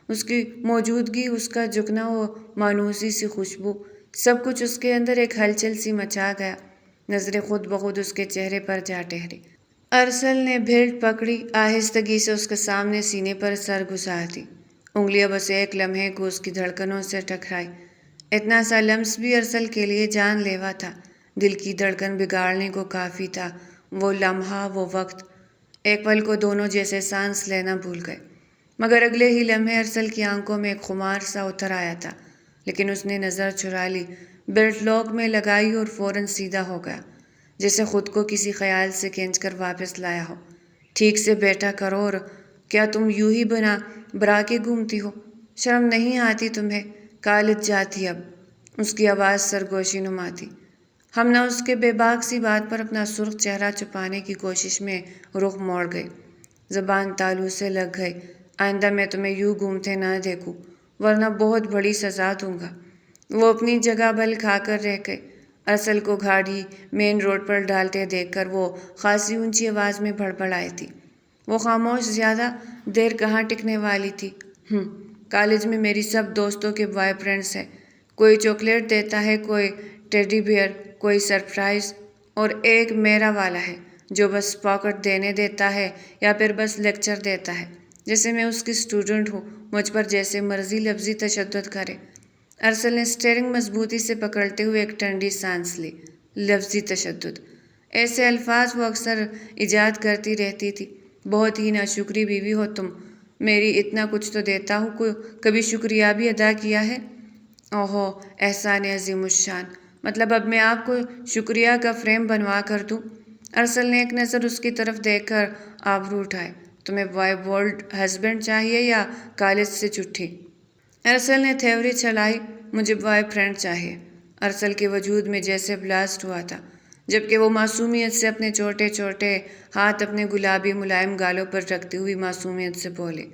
اس کی موجودگی، اس کا جھکنا، وہ مانوسی سی خوشبو، سب کچھ اس کے اندر ایک ہلچل سی مچا گیا۔ نظریں خود بخود اس کے چہرے پر جا ٹھہری۔ ارسل نے بیلٹ پکڑی، آہستگی سے اس کے سامنے سینے پر سر گھسا دی۔ انگلیاں بس ایک لمحے کو اس کی دھڑکنوں سے ٹکرائی۔ اتنا سا لمس بھی ارسل کے لیے جان لیوا تھا۔ دل کی دھڑکن بگاڑنے کو کافی تھا وہ لمحہ، وہ وقت۔ ایک پل کو دونوں جیسے سانس لینا بھول گئے، مگر اگلے ہی لمحے ارسل کی آنکھوں میں ایک خمار سا اتر آیا تھا، لیکن اس نے نظر چرا لی، بیلٹ لاک میں لگائی اور فوراً سیدھا ہو گیا، جیسے خود کو کسی خیال سے کھینچ کر واپس لایا ہو۔ ٹھیک سے بیٹھا کرو، اور کیا تم یوں ہی بنا برا کے گھومتی ہو؟ شرم نہیں آتی تمہیں؟ کالج جاتی اب؟ اس کی آواز سرگوشی نما تھی۔ ہمنا اس کے بے باک سی بات پر اپنا سرخ چہرہ چھپانے کی کوشش میں رخ موڑ گئی۔ زبان تالو سے لگ گئی۔ آئندہ میں تمہیں یوں گھومتے نہ دیکھوں ورنہ بہت بڑی سزا دوں گا۔ وہ اپنی جگہ بل کھا کر رہ گئے۔ ارسل کو گاڑی مین روڈ پر ڈالتے دیکھ کر وہ خاصی اونچی آواز میں بڑبڑائی تھی۔ وہ خاموش زیادہ دیر کہاں ٹکنے والی تھی۔ کالج میں میری سب دوستوں کے بوائے فرینڈس ہیں۔ کوئی چاکلیٹ دیتا ہے، کوئی ٹیڈی بیئر، کوئی سرپرائز، اور ایک میرا والا ہے جو بس پاکٹ دینے دیتا ہے یا پھر بس لیکچر دیتا ہے جیسے میں اس کی اسٹوڈنٹ ہوں، مجھ پر جیسے مرضی لفظی تشدد کرے۔ ارسل نے اسٹیئرنگ مضبوطی سے پکڑتے ہوئے ایک ٹھنڈی سانس لی۔ لفظی تشدد، ایسے الفاظ وہ اکثر ایجاد کرتی رہتی تھی۔ بہت ہی ناشکری بیوی ہو تم، میری اتنا کچھ تو دیتا ہوں، کبھی شکریہ بھی ادا کیا ہے؟ اوہو، احسان عظیم الشان، مطلب اب میں آپ کو شکریہ کا فریم بنوا کر دوں؟ ارسل نے ایک نظر اس کی طرف دیکھ کر آبرو اٹھائے۔ تمہیں بوائے ورلڈ ہسبینڈ چاہیے یا کالج سے چھٹی؟ ارسل نے تھیوری چلائی۔ مجھے بوائے فرینڈ چاہیے۔ ارسل کے وجود میں جیسے بلاسٹ ہوا تھا، جبکہ وہ معصومیت سے اپنے چھوٹے چھوٹے ہاتھ اپنے گلابی ملائم گالوں پر رکھتی ہوئی معصومیت سے بولے،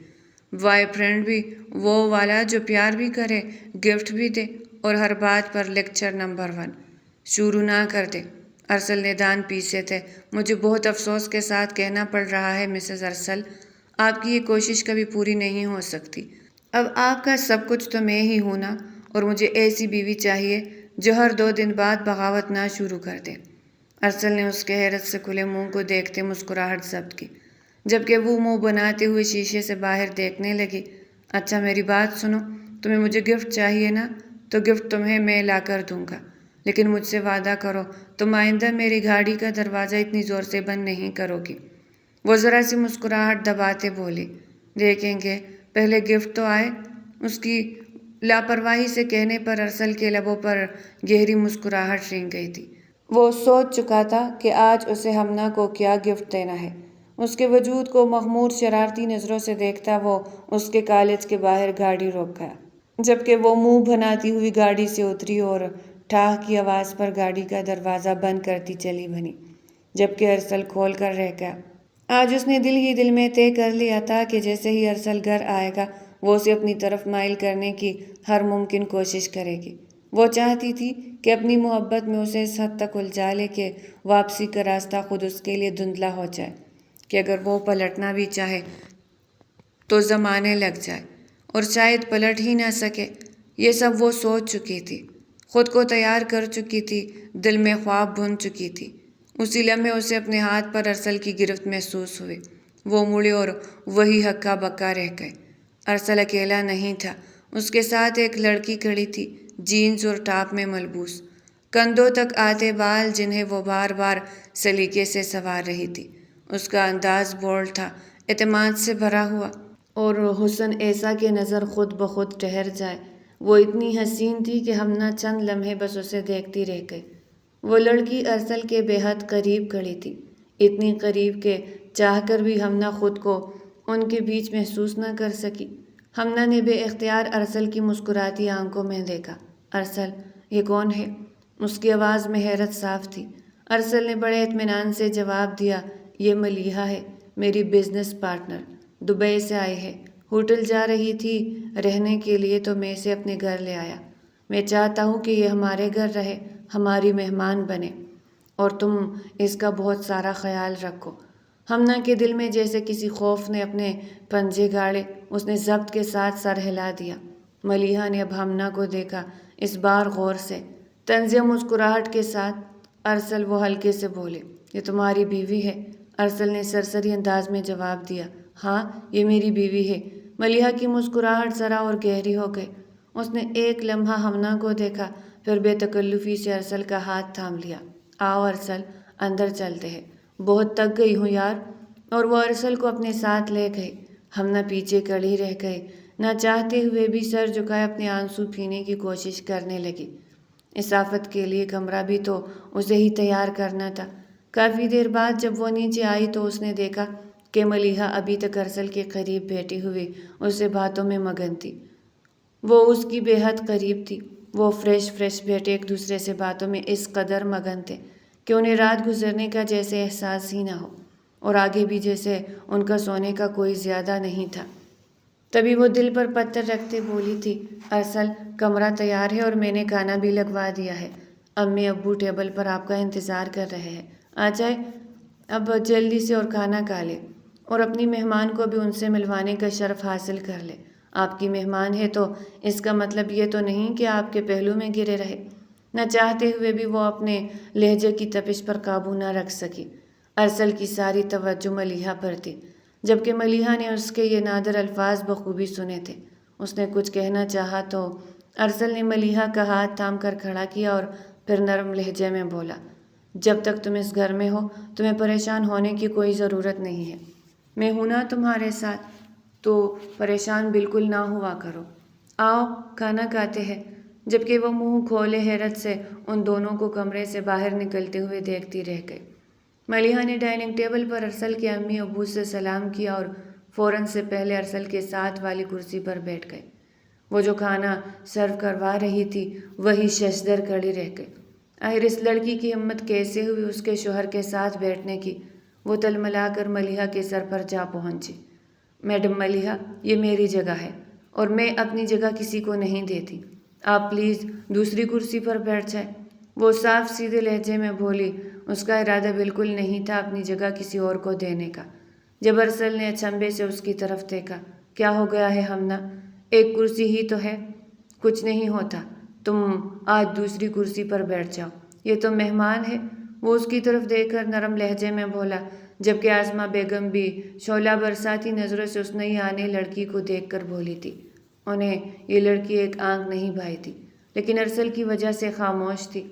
بوائے فرینڈ بھی وہ والا جو پیار بھی کرے، گفٹ بھی دے، اور ہر بات پر لیکچر نمبر 1 شروع نہ کر دے۔ ارسل نے دان پیسے تھے۔ مجھے بہت افسوس کے ساتھ کہنا پڑ رہا ہے مسز ارسل، آپ کی یہ کوشش کبھی پوری نہیں ہو سکتی۔ اب آپ کا سب کچھ تو میں ہی ہوں نا، اور مجھے ایسی بیوی چاہیے جو ہر 2 دن بعد بغاوت نہ شروع کر دے۔ ارسل نے اس کے حیرت سے کھلے منہ کو دیکھتے مسکراہٹ ضبط کی، جبکہ وہ منہ بناتے ہوئے شیشے سے باہر دیکھنے لگی۔ اچھا میری بات سنو، تمہیں مجھے گفٹ چاہیے نا، تو گفٹ تمہیں میں لا کر دوں گا، لیکن مجھ سے وعدہ کرو تم آئندہ میری گاڑی کا دروازہ اتنی زور سے بند نہیں کرو گی۔ وہ ذرا سی مسکراہٹ دباتے بولی، دیکھیں گے، پہلے گفٹ تو آئے۔ اس کی لاپرواہی سے کہنے پر ارسل کے لبوں پر گہری مسکراہٹ رنگ گئی تھی۔ وہ سوچ چکا تھا کہ آج اسے ہمنا کو کیا گفٹ دینا ہے۔ اس کے وجود کو مخمور شرارتی نظروں سے دیکھتا وہ اس کے کالج کے باہر گاڑی روک گیا، جبکہ وہ منہ بناتی ہوئی گاڑی سے اتری اور ٹھاہ کی آواز پر گاڑی کا دروازہ بند کرتی چلی بنی، جبکہ ارسل کھول کر رہ گیا۔ آج اس نے دل ہی دل میں طے کر لیا تھا کہ جیسے ہی ارسل گھر آئے گا وہ اسے اپنی طرف مائل کرنے کی ہر ممکن کوشش کرے گی۔ وہ چاہتی تھی کہ اپنی محبت میں اسے اس حد تک الجھا لے کہ واپسی کا راستہ خود اس کے لیے دھندلا ہو جائے، کہ اگر وہ پلٹنا بھی چاہے تو زمانے لگ جائے اور شاید پلٹ ہی نہ سکے۔ یہ سب وہ سوچ چکی تھی، خود کو تیار کر چکی تھی، دل میں خواب بن چکی تھی، اسی لمحے اسے اپنے ہاتھ پر ارسل کی گرفت محسوس ہوئی۔ وہ مڑے اور وہی ہکا بکا رہ گئے۔ ارسل اکیلا نہیں تھا، اس کے ساتھ ایک لڑکی کھڑی تھی، جینز اور ٹاپ میں ملبوس، کندھوں تک آتے بال جنہیں وہ بار بار سلیقے سے سنوار رہی تھی۔ اس کا انداز بولڈ تھا، اعتماد سے بھرا ہوا، اور حسن ایسا کہ نظر خود بخود ٹھہر جائے۔ وہ اتنی حسین تھی کہ ہمنا چند لمحے بس اسے دیکھتی رہ گئی۔ وہ لڑکی ارسل کے بے حد قریب کھڑی تھی، اتنی قریب کہ چاہ کر بھی ہمنا خود کو ان کے بیچ محسوس نہ کر سکی۔ ہمنا نے بے اختیار ارسل کی مسکراتی آنکھوں میں دیکھا۔ ارسل، یہ کون ہے؟ اس کی آواز میں حیرت صاف تھی۔ ارسل نے بڑے اطمینان سے جواب دیا، یہ ملیحہ ہے، میری بزنس پارٹنر، دبئی سے آئی ہے، ہوٹل جا رہی تھی رہنے کے لیے تو میں اسے اپنے گھر لے آیا۔ میں چاہتا ہوں کہ یہ ہمارے گھر رہے، ہماری مہمان بنے، اور تم اس کا بہت سارا خیال رکھو۔ ہمنا کے دل میں جیسے کسی خوف نے اپنے پنجے گاڑے، اس نے ضبط کے ساتھ سر ہلا دیا۔ ملیحہ نے اب ہمنا کو دیکھا، اس بار غور سے، طنز مسکراہٹ کے ساتھ۔ ارسل، وہ ہلکے سے بولے، یہ تمہاری بیوی ہے؟ ارسل نے سرسری انداز میں جواب دیا، ہاں یہ میری بیوی ہے۔ ملیحہ کی مسکراہٹ ذرا اور گہری ہو گئی۔ اس نے ایک لمحہ ہمنا کو دیکھا، پھر بے تکلفی سے ارسل کا ہاتھ تھام لیا۔ آؤ ارسل، اندر چلتے ہیں، بہت تک گئی ہوں یار۔ اور وہ ارسل کو اپنے ساتھ لے گئی۔ ہمنا پیچھے کھڑی رہ گئی، نہ چاہتے ہوئے بھی سر جھکائے اپنے آنسو پینے کی کوشش کرنے لگی۔ اس آفت کے لیے کمرہ بھی تو اسے ہی تیار کرنا تھا۔ کافی دیر بعد جب وہ نیچے آئی تو اس نے دیکھا کہ ملیحہ ابھی تک ارسل کے قریب بیٹھی ہوئی اس سے باتوں میں مگن تھی۔ وہ اس کی بے حد قریب تھی۔ وہ فریش بیٹھے ایک دوسرے سے باتوں میں اس قدر مگن تھے کہ انہیں رات گزرنے کا جیسے احساس ہی نہ ہو، اور آگے بھی جیسے ان کا سونے کا کوئی زیادہ نہیں تھا۔ تبھی وہ دل پر پتھر رکھتے بولی تھی، ارسل، کمرہ تیار ہے اور میں نے کھانا بھی لگوا دیا ہے۔ امی ابو ٹیبل پر آپ کا انتظار کر رہے ہیں، آ جائے اب جلدی سے اور کھانا کھا لے، اور اپنی مہمان کو بھی ان سے ملوانے کا شرف حاصل کر لے۔ آپ کی مہمان ہے تو اس کا مطلب یہ تو نہیں کہ آپ کے پہلو میں گرے رہے۔ نہ چاہتے ہوئے بھی وہ اپنے لہجے کی تپش پر قابو نہ رکھ سکی۔ ارسل کی ساری توجہ ملیحہ پر تھی، جبکہ ملیحہ نے اس کے یہ نادر الفاظ بخوبی سنے تھے۔ اس نے کچھ کہنا چاہا تو ارسل نے ملیحہ کا ہاتھ تھام کر کھڑا کیا اور پھر نرم لہجے میں بولا، جب تک تم اس گھر میں ہو تمہیں پریشان ہونے کی کوئی ضرورت نہیں ہے۔ میں ہوں نا تمہارے ساتھ، تو پریشان بالکل نہ ہوا کرو۔ آؤ کھانا کھاتے ہیں۔ جبکہ وہ منہ کھولے حیرت سے ان دونوں کو کمرے سے باہر نکلتے ہوئے دیکھتی رہ گئی۔ ملیحہ نے ڈائننگ ٹیبل پر ارسل کے امی ابو سے سلام کیا اور فوراً سے پہلے ارسل کے ساتھ والی کرسی پر بیٹھ گئی۔ وہ جو کھانا سرو کروا رہی تھی وہی ششدر کھڑی رہ گئی۔ آخر اس لڑکی کی ہمت کیسے ہوئی اس کے شوہر کے ساتھ بیٹھنے کی؟ وہ تلملا کر ملیحہ کے سر پر جا پہنچی۔ میڈم ملیحہ، یہ میری جگہ ہے اور میں اپنی جگہ کسی کو نہیں دیتی، آپ پلیز دوسری کرسی پر بیٹھ جائیں۔ وہ صاف سیدھے لہجے میں بولی، اس کا ارادہ بالکل نہیں تھا اپنی جگہ کسی اور کو دینے کا۔ جب ارسل نے اچنبھے سے اس کی طرف دیکھا، کیا ہو گیا ہے ہمنا؟ ایک کرسی ہی تو ہے، کچھ نہیں ہوتا، تم آج دوسری کرسی پر بیٹھ جاؤ، یہ تو مہمان ہے۔ وہ اس کی طرف دیکھ کر نرم لہجے میں بولا، جبکہ آسماں بیگم بھی شعلہ برساتی نظروں سے اس نئی آنے لڑکی کو دیکھ کر بولی تھی۔ انہیں یہ لڑکی ایک آنکھ نہیں بھائی تھی، لیکن ارسل کی وجہ سے خاموش تھی۔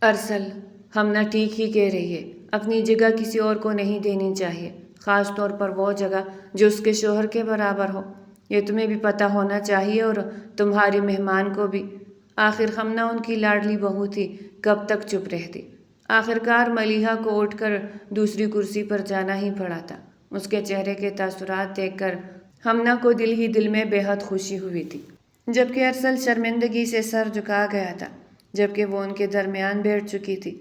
ارسل، ہمنا ٹھیک ہی کہہ رہی ہے، اپنی جگہ کسی اور کو نہیں دینی چاہیے، خاص طور پر وہ جگہ جو اس کے شوہر کے برابر ہو۔ یہ تمہیں بھی پتہ ہونا چاہیے اور تمہاری مہمان کو بھی۔ آخر ہمنا ان کی لاڈلی بہو تھی، کب تک چپ رہتی؟ آخرکار ملیحہ کو اٹھ کر دوسری کرسی پر جانا ہی پڑا تھا۔ اس کے چہرے کے تاثرات دیکھ کر ہمنا کو دل ہی دل میں بے حد خوشی ہوئی تھی، جبکہ ارسل شرمندگی سے سر جھکا گیا تھا، جبکہ وہ ان کے درمیان بیٹھ چکی تھی۔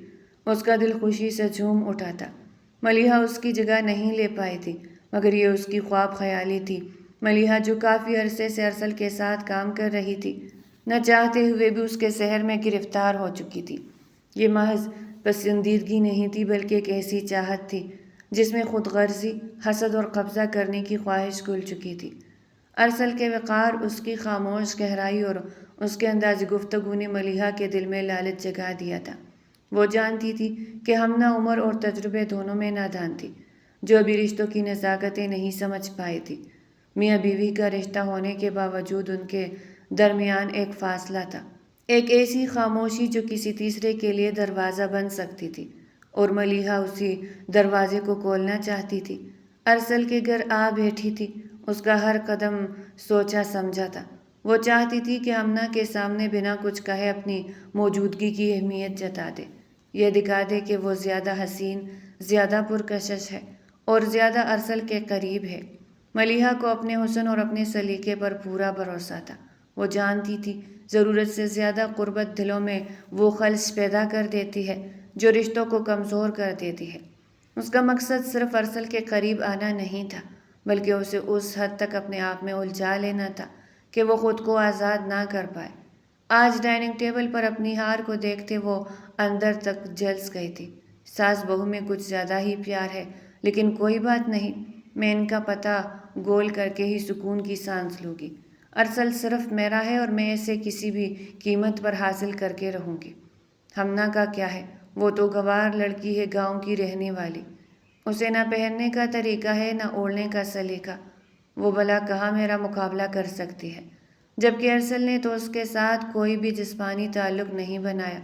اس کا دل خوشی سے جھوم اٹھا تھا۔ ملیحہ اس کی جگہ نہیں لے پائی تھی، مگر یہ اس کی خواب خیالی تھی۔ ملیحہ جو کافی عرصے سے ارسل کے ساتھ کام کر رہی تھی، نہ چاہتے ہوئے بھی اس کے سحر میں گرفتار ہو چکی تھی۔ یہ محض پسندیدگی نہیں تھی بلکہ ایک ایسی چاہت تھی جس میں خود غرضی، حسد اور قبضہ کرنے کی خواہش گھل چکی تھی۔ ارسل کے وقار، اس کی خاموش گہرائی اور اس کے انداز گفتگو نے ملیحہ کے دل میں لالچ جگا دیا تھا۔ وہ جانتی تھی کہ ہمنا عمر اور تجربے دونوں میں نادان تھی، جو ابھی رشتوں کی نزاکتیں نہیں سمجھ پائی تھی۔ میاں بیوی کا رشتہ ہونے کے باوجود ان کے درمیان ایک فاصلہ تھا، ایک ایسی خاموشی جو کسی تیسرے کے لیے دروازہ بن سکتی تھی، اور ملیحہ اسی دروازے کو کھولنا چاہتی تھی۔ ارسل کے گھر آ بیٹھی تھی، اس کا ہر قدم سوچا سمجھا تھا۔ وہ چاہتی تھی کہ ہمنا کے سامنے بنا کچھ کہے اپنی موجودگی کی اہمیت جتا دے، یہ دکھا دے کہ وہ زیادہ حسین، زیادہ پرکشش ہے اور زیادہ ارسل کے قریب ہے۔ ملیحہ کو اپنے حسن اور اپنے سلیقے پر پورا بھروسہ تھا۔ وہ جانتی تھی ضرورت سے زیادہ قربت دلوں میں وہ خلش پیدا کر دیتی ہے جو رشتوں کو کمزور کر دیتی ہے۔ اس کا مقصد صرف ارسل کے قریب آنا نہیں تھا، بلکہ اسے اس حد تک اپنے آپ میں الجھا لینا تھا کہ وہ خود کو آزاد نہ کر پائے۔ آج ڈائننگ ٹیبل پر اپنی ہار کو دیکھتے وہ اندر تک جھلس گئی تھی۔ ساس بہو میں کچھ زیادہ ہی پیار ہے، لیکن کوئی بات نہیں، میں ان کا پتہ گول کر کے ہی سکون کی سانس لوں گی۔ ارسل صرف میرا ہے اور میں اسے کسی بھی قیمت پر حاصل کر کے رہوں گی۔ ہمنا کا کیا ہے؟ وہ تو گوار لڑکی ہے، گاؤں کی رہنے والی۔ اسے نہ پہننے کا طریقہ ہے، نہ اوڑھنے کا سلیقہ۔ وہ بھلا کہاں میرا مقابلہ کر سکتی ہے؟ جبکہ ارسل نے تو اس کے ساتھ کوئی بھی جسمانی تعلق نہیں بنایا،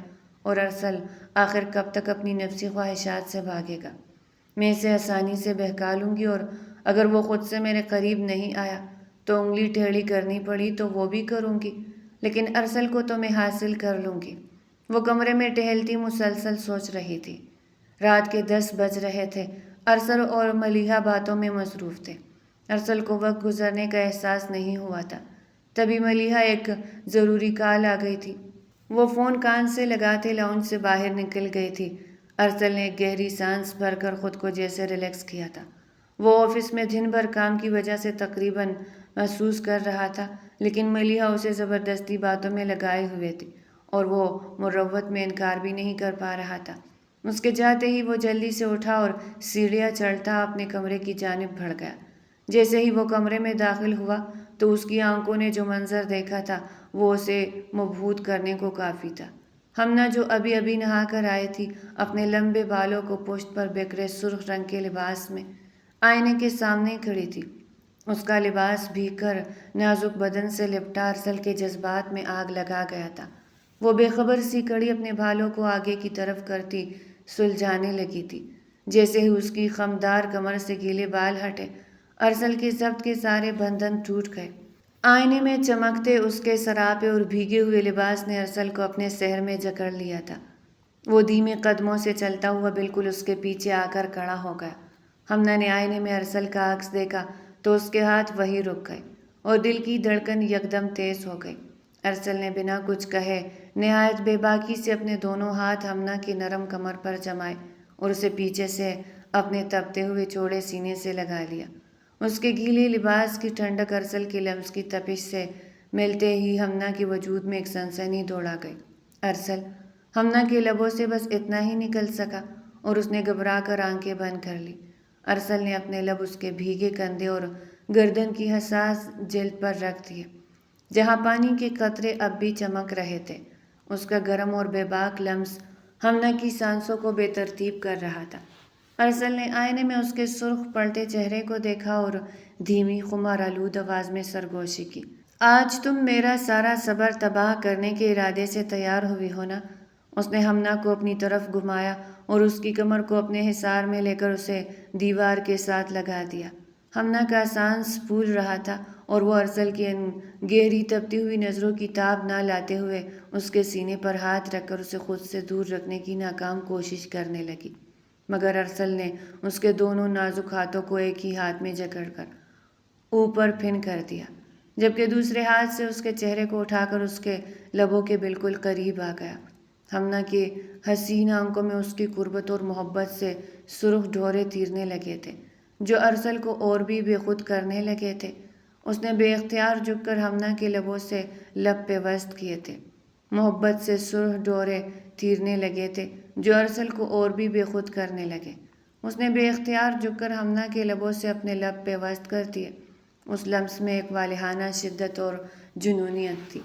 اور ارسل آخر کب تک اپنی نفسی خواہشات سے بھاگے گا؟ میں اسے آسانی سے بہکا لوں گی، اور اگر وہ خود سے میرے قریب نہیں آیا تو انگلی ٹیڑھی کرنی پڑی تو وہ بھی کروں گی، لیکن ارسل کو تو میں حاصل کر لوں گی۔ وہ کمرے میں ٹہلتی مسلسل سوچ رہی تھی۔ رات کے 10 بج رہے تھے۔ ارسل اور ملیحہ باتوں میں مصروف تھے۔ ارسل کو وقت گزرنے کا احساس نہیں ہوا تھا۔ تبھی ملیحہ ایک ضروری کال آ گئی تھی۔ وہ فون کان سے لگاتے لاؤنج سے باہر نکل گئی تھی۔ ارسل نے ایک گہری سانس بھر کر خود کو جیسے ریلیکس کیا تھا۔ وہ آفس میں دن بھر کام کی وجہ سے تقریباً محسوس کر رہا تھا، لیکن ملیحہ اسے زبردستی باتوں میں لگائے ہوئے تھی اور وہ مروت میں انکار بھی نہیں کر پا رہا تھا۔ اس کے جاتے ہی وہ جلدی سے اٹھا اور سیڑھیاں چڑھتا اپنے کمرے کی جانب بڑھ گیا۔ جیسے ہی وہ کمرے میں داخل ہوا تو اس کی آنکھوں نے جو منظر دیکھا تھا وہ اسے مبہوت کرنے کو کافی تھا۔ ہمنا جو ابھی ابھی نہا کر آئی تھی، اپنے لمبے بالوں کو پشت پر بکھرے سرخ رنگ کے لباس میں آئینے کے سامنے کھڑی تھی۔ اس کا لباس بھیگ کر نازک بدن سے لپٹا ارسل کے جذبات میں آگ لگا گیا تھا۔ وہ بے خبر سی کڑی اپنے بالوں کو آگے کی طرف کرتی سلجھانے لگی تھی۔ جیسے ہی اس کی خمدار کمر سے گیلے بال ہٹے، ارسل کے ضبط کے سارے بندھن ٹوٹ گئے۔ آئینے میں چمکتے اس کے سراپے اور بھیگے ہوئے لباس نے ارسل کو اپنے سحر میں جکڑ لیا تھا۔ وہ دھیمے قدموں سے چلتا ہوا بالکل اس کے پیچھے آ کر کھڑا ہو گیا۔ ہمنا نے آئینے میں ارسل کا عکس دیکھا تو اس کے ہاتھ وہیں رک گئے اور دل کی دھڑکن یکدم تیز ہو گئی۔ ارسل نے بنا کچھ کہے نہایت بے باکی سے اپنے دونوں ہاتھ ہمنا کی نرم کمر پر جمائے اور اسے پیچھے سے اپنے تپتے ہوئے چوڑے سینے سے لگا لیا۔ اس کے گیلے لباس کی ٹھنڈک ارسل کے لمس کی تپش سے ملتے ہی ہمنا کے وجود میں ایک سنسنی دوڑا گئی۔ ارسل! ہمنا کے لبوں سے بس اتنا ہی نکل سکا اور اس نے گھبرا کر آنکھیں بند کر لی۔ ارسل نے اپنے لب اس کے بھیگے کندھے اور گردن کی حساس جلد پر رکھ دیے، جہاں پانی کے قطرے اب بھی چمک رہے تھے۔ اس کا گرم اور بے باک لمس ہمنا کی سانسوں کو بے ترتیب کر رہا تھا۔ ارسل نے آئینے میں اس کے سرخ پڑتے چہرے کو دیکھا اور دھیمی خمار آلود آواز میں سرگوشی کی۔ آج تم میرا سارا صبر تباہ کرنے کے ارادے سے تیار ہوئی ہو نا؟ اس نے ہمنا کو اپنی طرف گھمایا اور اس کی کمر کو اپنے حصار میں لے کر اسے دیوار کے ساتھ لگا دیا۔ ہمنا کا سانس پھول رہا تھا اور وہ ارسل کی ان گہری تپتی ہوئی نظروں کی تاب نہ لاتے ہوئے اس کے سینے پر ہاتھ رکھ کر اسے خود سے دور رکھنے کی ناکام کوشش کرنے لگی، مگر ارسل نے اس کے دونوں نازک ہاتھوں کو ایک ہی ہاتھ میں جکڑ کر اوپر پھن کر دیا، جبکہ دوسرے ہاتھ سے اس کے چہرے کو اٹھا کر اس کے لبوں کے بالکل قریب آ گیا۔ ہمنا کے حسین آنکھوں میں اس کی قربت اور محبت سے سرخ ڈھورے تیرنے لگے تھے جو ارسل کو اور بھی بے خود کرنے لگے تھے۔ اس نے بے اختیار جھک کر ہمنا کے لبوں سے لب پیوست کیے تھے۔ محبت سے سرخ ڈورے تیرنے لگے تھے جو ارسل کو اور بھی بے خود کرنے لگے۔ اس نے بے اختیار جھک کر ہمنا کے لبوں سے اپنے لب پیوست کر دیے۔ اس لمس میں ایک والہانہ شدت اور جنونیت تھی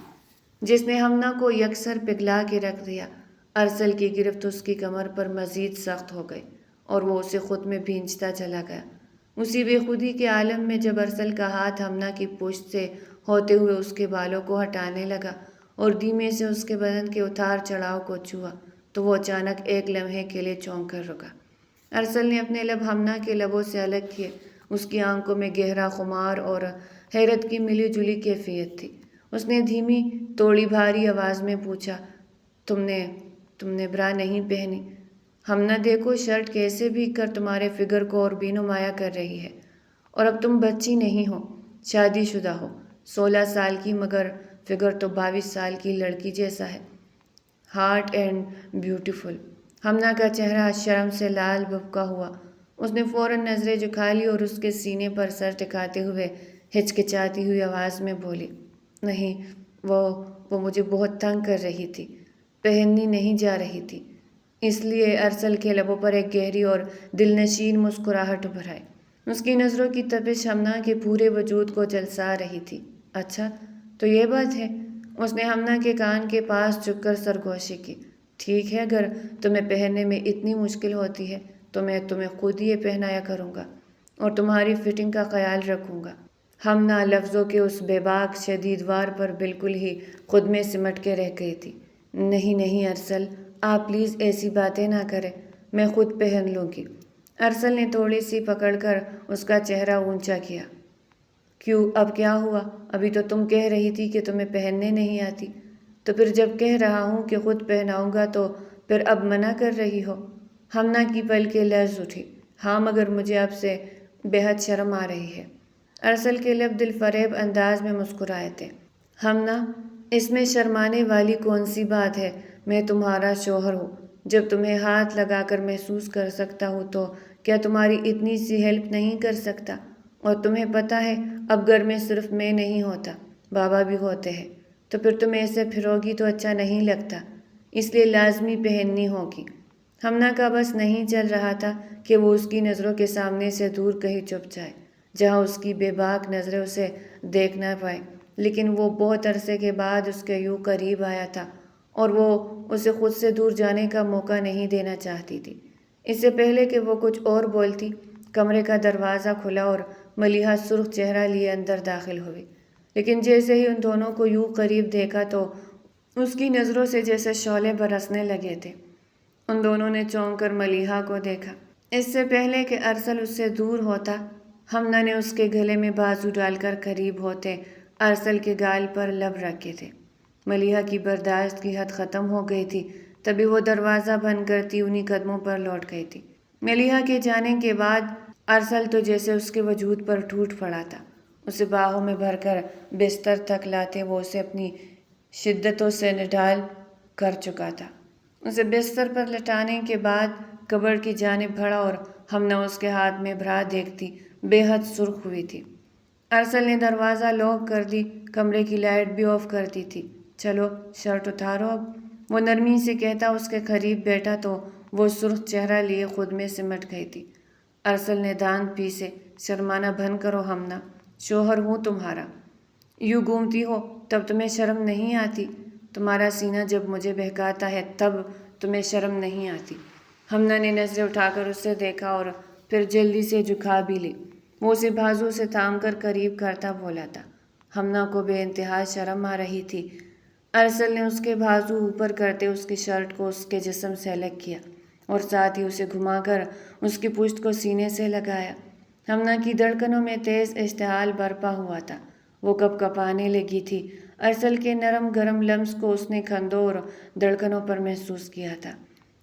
جس نے ہمنا کو یکسر پگھلا کے رکھ دیا۔ ارسل کی گرفت اس کی کمر پر مزید سخت ہو گئی اور وہ اسے خود میں بھینچتا چلا گیا۔ اسی بے خودی کے عالم میں جب ارسل کا ہاتھ ہمنا کی پشت سے ہوتے ہوئے اس کے بالوں کو ہٹانے لگا اور دھیمے سے اس کے بدن کے اتار چڑھاؤ کو چھوا تو وہ اچانک ایک لمحے کے لیے چونک کر رکا۔ ارسل نے اپنے لب ہمنا کے لبوں سے الگ کیے۔ اس کی آنکھوں میں گہرا خمار اور حیرت کی ملی جلی کیفیت تھی۔ اس نے دھیمی توڑی بھاری آواز میں پوچھا، تم نے برا نہیں پہنی؟ ہمنا دیکھو، شرٹ کیسے بھی کر تمہارے فگر کو اور بھی نمایاں کر رہی ہے۔ اور اب تم بچی نہیں ہو، شادی شدہ ہو، 16 سال کی، مگر فگر تو 22 سال کی لڑکی جیسا ہے۔ Hot and beautiful. ہمنا کا چہرہ شرم سے لال بھبکا ہوا۔ اس نے فوراً نظریں جھکا لی اور اس کے سینے پر سر ٹکاتے ہوئے ہچکچاتی ہوئی آواز میں بولی، نہیں، وہ مجھے بہت تنگ کر رہی تھی، پہننی نہیں جا رہی تھی۔ اس لیے ارسل کے لبوں پر ایک گہری اور دلنشین مسکراہٹ ابھر آئی۔ اس کی نظروں کی تپش ہمنا کے پورے وجود کو جھلسا رہی تھی۔ اچھا، تو یہ بات ہے؟ اس نے ہمنا کے کان کے پاس جھک کر سرگوشی کی۔ ٹھیک ہے، اگر تمہیں پہننے میں اتنی مشکل ہوتی ہے تو میں تمہیں خود یہ پہنایا کروں گا اور تمہاری فٹنگ کا خیال رکھوں گا۔ ہمنا لفظوں کے اس بے باک شدید وار پر بالکل ہی خود میں سمٹ کے رہ گئی تھی۔ نہیں ارسل، آپ پلیز ایسی باتیں نہ کریں، میں خود پہن لوں گی۔ ارسل نے تھوڑی سی پکڑ کر اس کا چہرہ اونچا کیا۔ کیوں، اب کیا ہوا؟ ابھی تو تم کہہ رہی تھی کہ تمہیں پہننے نہیں آتی، تو پھر جب کہہ رہا ہوں کہ خود پہناؤں گا تو پھر اب منع کر رہی ہو؟ ہمنا کی پلکیں لرز اٹھی۔ ہاں، مگر مجھے اب سے بے حد شرم آ رہی ہے۔ ارسل کے لب دل فریب انداز میں مسکرائے تھے۔ ہمنا، اس میں شرمانے والی کون سی بات ہے؟ میں تمہارا شوہر ہوں۔ جب تمہیں ہاتھ لگا کر محسوس کر سکتا ہوں تو کیا تمہاری اتنی سی ہیلپ نہیں کر سکتا؟ اور تمہیں پتہ ہے اب گھر میں صرف میں نہیں ہوتا، بابا بھی ہوتے ہیں، تو پھر تم ایسے پھروگی تو اچھا نہیں لگتا، اس لیے لازمی پہننی ہوگی۔ ہمنا کا بس نہیں چل رہا تھا کہ وہ اس کی نظروں کے سامنے سے دور کہیں چھپ جائے جہاں اس کی بے باک نظریں اسے دیکھ نہ پائیں، لیکن وہ بہت عرصے کے بعد اس کے یوں قریب آیا تھا اور وہ اسے خود سے دور جانے کا موقع نہیں دینا چاہتی تھی۔ اس سے پہلے کہ وہ کچھ اور بولتی، کمرے کا دروازہ کھلا اور ملیحہ سرخ چہرہ لیے اندر داخل ہوئی۔ لیکن جیسے ہی ان دونوں کو یوں قریب دیکھا تو اس کی نظروں سے جیسے شعلے برسنے لگے تھے۔ ان دونوں نے چونک کر ملیحہ کو دیکھا۔ اس سے پہلے کہ ارسل اس سے دور ہوتا، ہمنا نے اس کے گلے میں بازو ڈال کر قریب ہوتے ارسل کے گال پر لب رکھے تھے۔ ملیحہ کی برداشت کی حد ختم ہو گئی تھی، تبھی وہ دروازہ بند کرتی انہی قدموں پر لوٹ گئی تھی۔ ملیحہ کے جانے کے بعد ارسل تو جیسے اس کے وجود پر ٹوٹ پڑا تھا۔ اسے باہوں میں بھر کر بستر تک لاتے وہ اسے اپنی شدتوں سے نڈال کر چکا تھا۔ اسے بستر پر لٹانے کے بعد کبر کی جانب بڑھا اور ہمنا اس کے ہاتھ میں بھرا دیکھتی بے حد سرخ ہوئی تھی۔ ارسل نے دروازہ لاک کر دی، کمرے کی لائٹ بھی آف کر دی تھی۔ چلو، شرٹ اتارو اب، وہ نرمی سے کہتا اس کے قریب بیٹھا تو وہ سرخ چہرہ لیے خود میں سمٹ گئی تھی۔ ارسل نے دانت پیسے، شرمانا بند کرو ہمنا، شوہر ہوں تمہارا۔ یوں گھومتی ہو تب تمہیں شرم نہیں آتی؟ تمہارا سینہ جب مجھے بہکاتا ہے تب تمہیں شرم نہیں آتی؟ ہمنا نے نظریں اٹھا کر اسے دیکھا اور پھر جلدی سے جھکا بھی لی۔ وہ اسے بازو سے تھام کر قریب کرتا بولا تھا۔ ہمنا کو بے انتہا شرم آ رہی تھی۔ ارسل نے اس کے بازو اوپر کرتے اس کی شرٹ کو اس کے جسم سے الگ کیا اور ساتھ ہی اسے گھما کر اس کی پشت کو سینے سے لگایا۔ ہمنا کی دھڑکنوں میں تیز اشتعال برپا ہوا تھا، وہ کپ کپانے لگی تھی۔ ارسل کے نرم گرم لمس کو اس نے کندھوں اور دھڑکنوں پر محسوس کیا تھا۔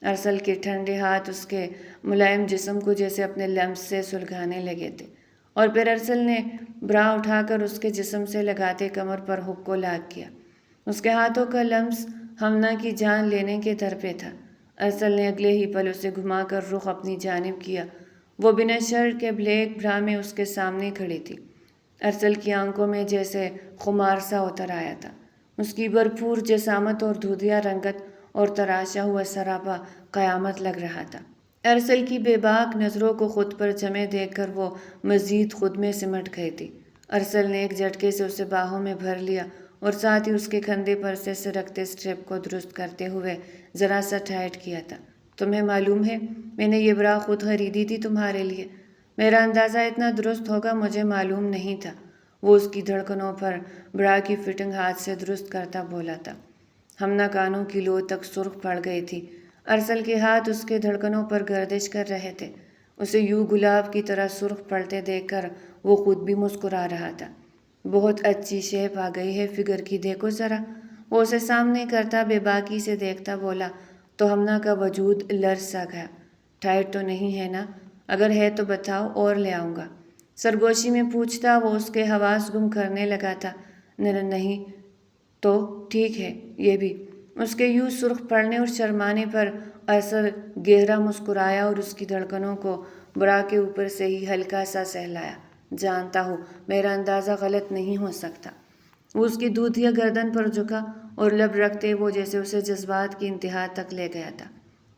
ارسل کے ٹھنڈے ہاتھ اس کے ملائم جسم کو جیسے اپنے لمس سے سلگانے لگے تھے اور پھر ارسل نے برا اٹھا کر اس کے جسم سے لگاتے کمر پر ہک کو لاک کیا۔ اس کے ہاتھوں کا لمس ہمنا کی جان لینے کے در پہ تھا۔ ارسل نے اگلے ہی پل اسے گھما کر رخ اپنی جانب کیا۔ وہ بنا شرٹ کے بلیک برا میں اس کے سامنے کھڑی تھی۔ ارسل کی آنکھوں میں جیسے خمار سا اتر آیا تھا۔ اس کی بھرپور جسامت اور دودھیا رنگت اور تراشا ہوا سراپا قیامت لگ رہا تھا۔ ارسل کی بے باک نظروں کو خود پر جمے دیکھ کر وہ مزید خود میں سمٹ گئی تھی۔ ارسل نے ایک جھٹکے سے اسے باہوں میں بھر لیا اور ساتھ ہی اس کے کندھے پر سے سرکتے اسٹرپ کو درست کرتے ہوئے ذرا سا ٹائٹ کیا تھا۔ تمہیں معلوم ہے میں نے یہ برا خود خریدی تھی تمہارے لیے۔ میرا اندازہ اتنا درست ہوگا مجھے معلوم نہیں تھا۔ وہ اس کی دھڑکنوں پر برا کی فٹنگ ہاتھ سے درست کرتا بولا تھا۔ ہمنا کانوں کی لو تک سرخ پڑ گئی تھی۔ ارسل کے ہاتھ اس کے دھڑکنوں پر گردش کر رہے تھے۔ اسے یوں گلاب کی طرح سرخ پڑتے دیکھ کر وہ خود بھی مسکرا رہا تھا۔ بہت اچھی شیپ آ گئی ہے فگر کی، دیکھو ذرا۔ وہ اسے سامنے کرتا بے باکی سے دیکھتا بولا تو ہمنا کا وجود لرز سا گیا۔ ٹائٹ تو نہیں ہے نا؟ اگر ہے تو بتاؤ اور لے آؤں گا۔ سرگوشی میں پوچھتا وہ اس کے حواس گم کرنے لگا تھا۔ نہیں تو ٹھیک ہے یہ بھی۔ اس کے یوں سرخ پڑنے اور شرمانے پر ارسل گہرا مسکرایا اور اس کی دھڑکنوں کو برا کے اوپر سے ہی ہلکا سا سہلایا۔ جانتا ہوں میرا اندازہ غلط نہیں ہو سکتا۔ وہ اس کی دودھیا گردن پر جھکا اور لب رکھتے وہ جیسے اسے جذبات کی انتہا تک لے گیا تھا۔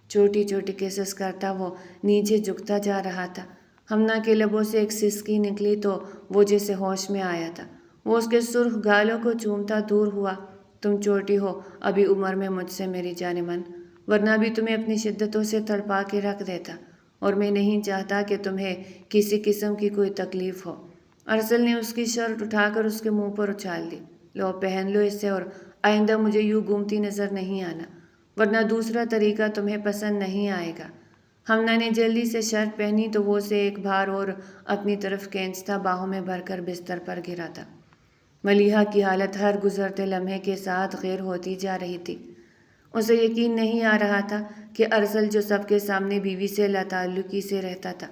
چھوٹی چھوٹی کیسز کرتا وہ نیچے جھکتا جا رہا تھا۔ ہمنا کے لبوں سے ایک سسکی نکلی تو وہ جیسے ہوش میں آیا تھا۔ وہ اس کے سرخ گالوں کو چومتا دور ہوا۔ تم چھوٹی ہو ابھی عمر میں مجھ سے میری جان من، ورنہ بھی تمہیں اپنی شدتوں سے تڑپا کے رکھ دیتا، اور میں نہیں چاہتا کہ تمہیں کسی قسم کی کوئی تکلیف ہو۔ ارسل نے اس کی شرٹ اٹھا کر اس کے منہ پر اچھال دی۔ لو پہن لو اسے اور آئندہ مجھے یوں گھومتی نظر نہیں آنا، ورنہ دوسرا طریقہ تمہیں پسند نہیں آئے گا۔ ہمنا نے جلدی سے شرٹ پہنی تو وہ اسے ایک بار اور اپنی طرف کھینچتا باہوں میں بھر کر بستر پر گرا تھا۔ ملیحہ کی حالت ہر گزرتے لمحے کے ساتھ غیر ہوتی جا رہی تھی۔ اسے یقین نہیں آ رہا تھا کہ ارسل جو سب کے سامنے بیوی سے لاتعلقی سے رہتا تھا،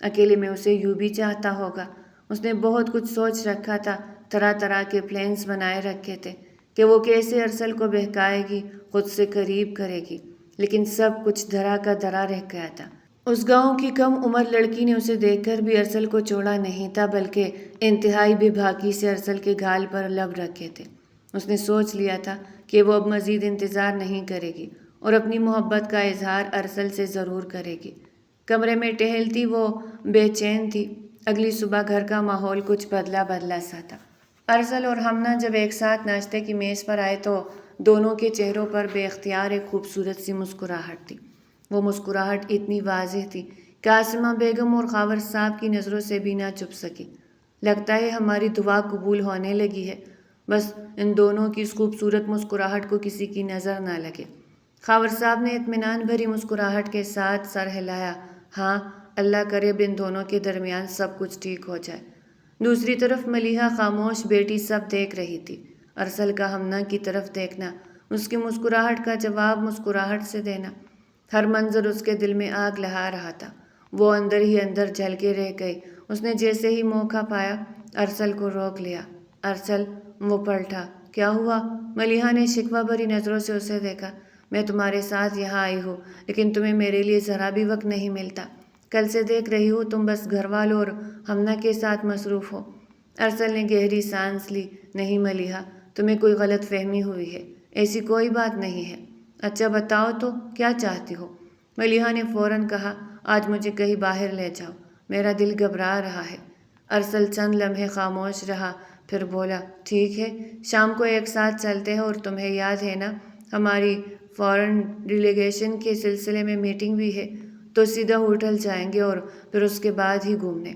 اکیلے میں اسے یوں بھی چاہتا ہوگا۔ اس نے بہت کچھ سوچ رکھا تھا، طرح طرح کے پلانس بنائے رکھے تھے کہ وہ کیسے ارسل کو بہکائے گی، خود سے قریب کرے گی، لیکن سب کچھ دھرا کا دھرا رہ گیا تھا۔ اس گاؤں کی کم عمر لڑکی نے اسے دیکھ کر بھی ارسل کو چھوڑا نہیں تھا، بلکہ انتہائی بے باکی سے ارسل کے گال پر لب رکھے تھے۔ اس نے سوچ لیا تھا کہ وہ اب مزید انتظار نہیں کرے گی اور اپنی محبت کا اظہار ارسل سے ضرور کرے گی۔ کمرے میں ٹہلتی وہ بے چین تھی۔ اگلی صبح گھر کا ماحول کچھ بدلا بدلا سا تھا۔ ارسل اور ہمنا جب ایک ساتھ ناشتے کی میز پر آئے تو دونوں کے چہروں پر بے اختیار ایک خوبصورت سی مسکراہٹ تھی۔ وہ مسکراہٹ اتنی واضح تھی کہ عاصمہ بیگم اور خاور صاحب کی نظروں سے بھی نہ چھپ سکی۔ لگتا ہے ہماری دعا قبول ہونے لگی ہے، بس ان دونوں کی اس خوبصورت مسکراہٹ کو کسی کی نظر نہ لگے۔ خاور صاحب نے اطمینان بھری مسکراہٹ کے ساتھ سر ہلایا۔ ہاں اللہ کرے ان دونوں کے درمیان سب کچھ ٹھیک ہو جائے۔ دوسری طرف ملیحہ خاموش بیٹی سب دیکھ رہی تھی۔ ارسل کا ہمنا کی طرف دیکھنا، اس کی مسکراہٹ کا جواب مسکراہٹ سے دینا، ہر منظر اس کے دل میں آگ لہا رہا تھا۔ وہ اندر ہی اندر جل کے رہ گئی۔ اس نے جیسے ہی موقع پایا ارسل کو روک لیا۔ ارسل، وہ پلٹا۔ کیا ہوا؟ ملیحہ نے شکوہ بھری نظروں سے اسے دیکھا۔ میں تمہارے ساتھ یہاں آئی ہوں، لیکن تمہیں میرے لیے ذرا بھی وقت نہیں ملتا۔ کل سے دیکھ رہی ہوں تم بس گھر والوں اور ہمنا کے ساتھ مصروف ہو۔ ارسل نے گہری سانس لی۔ نہیں ملیحہ، تمہیں کوئی غلط فہمی ہوئی ہے، ایسی کوئی بات نہیں ہے۔ اچھا بتاؤ تو کیا چاہتی ہو؟ ملیحہ نے فوراً کہا، آج مجھے کہیں باہر لے جاؤ، میرا دل گھبرا رہا ہے۔ ارسل چند لمحے خاموش رہا، پھر بولا، ٹھیک ہے، شام کو ایک ساتھ چلتے ہیں، اور تمہیں یاد ہے نا ہماری فارن ڈیلیگیشن کے سلسلے میں میٹنگ بھی ہے، تو سیدھا ہوٹل جائیں گے اور پھر اس کے بعد ہی گھومنے۔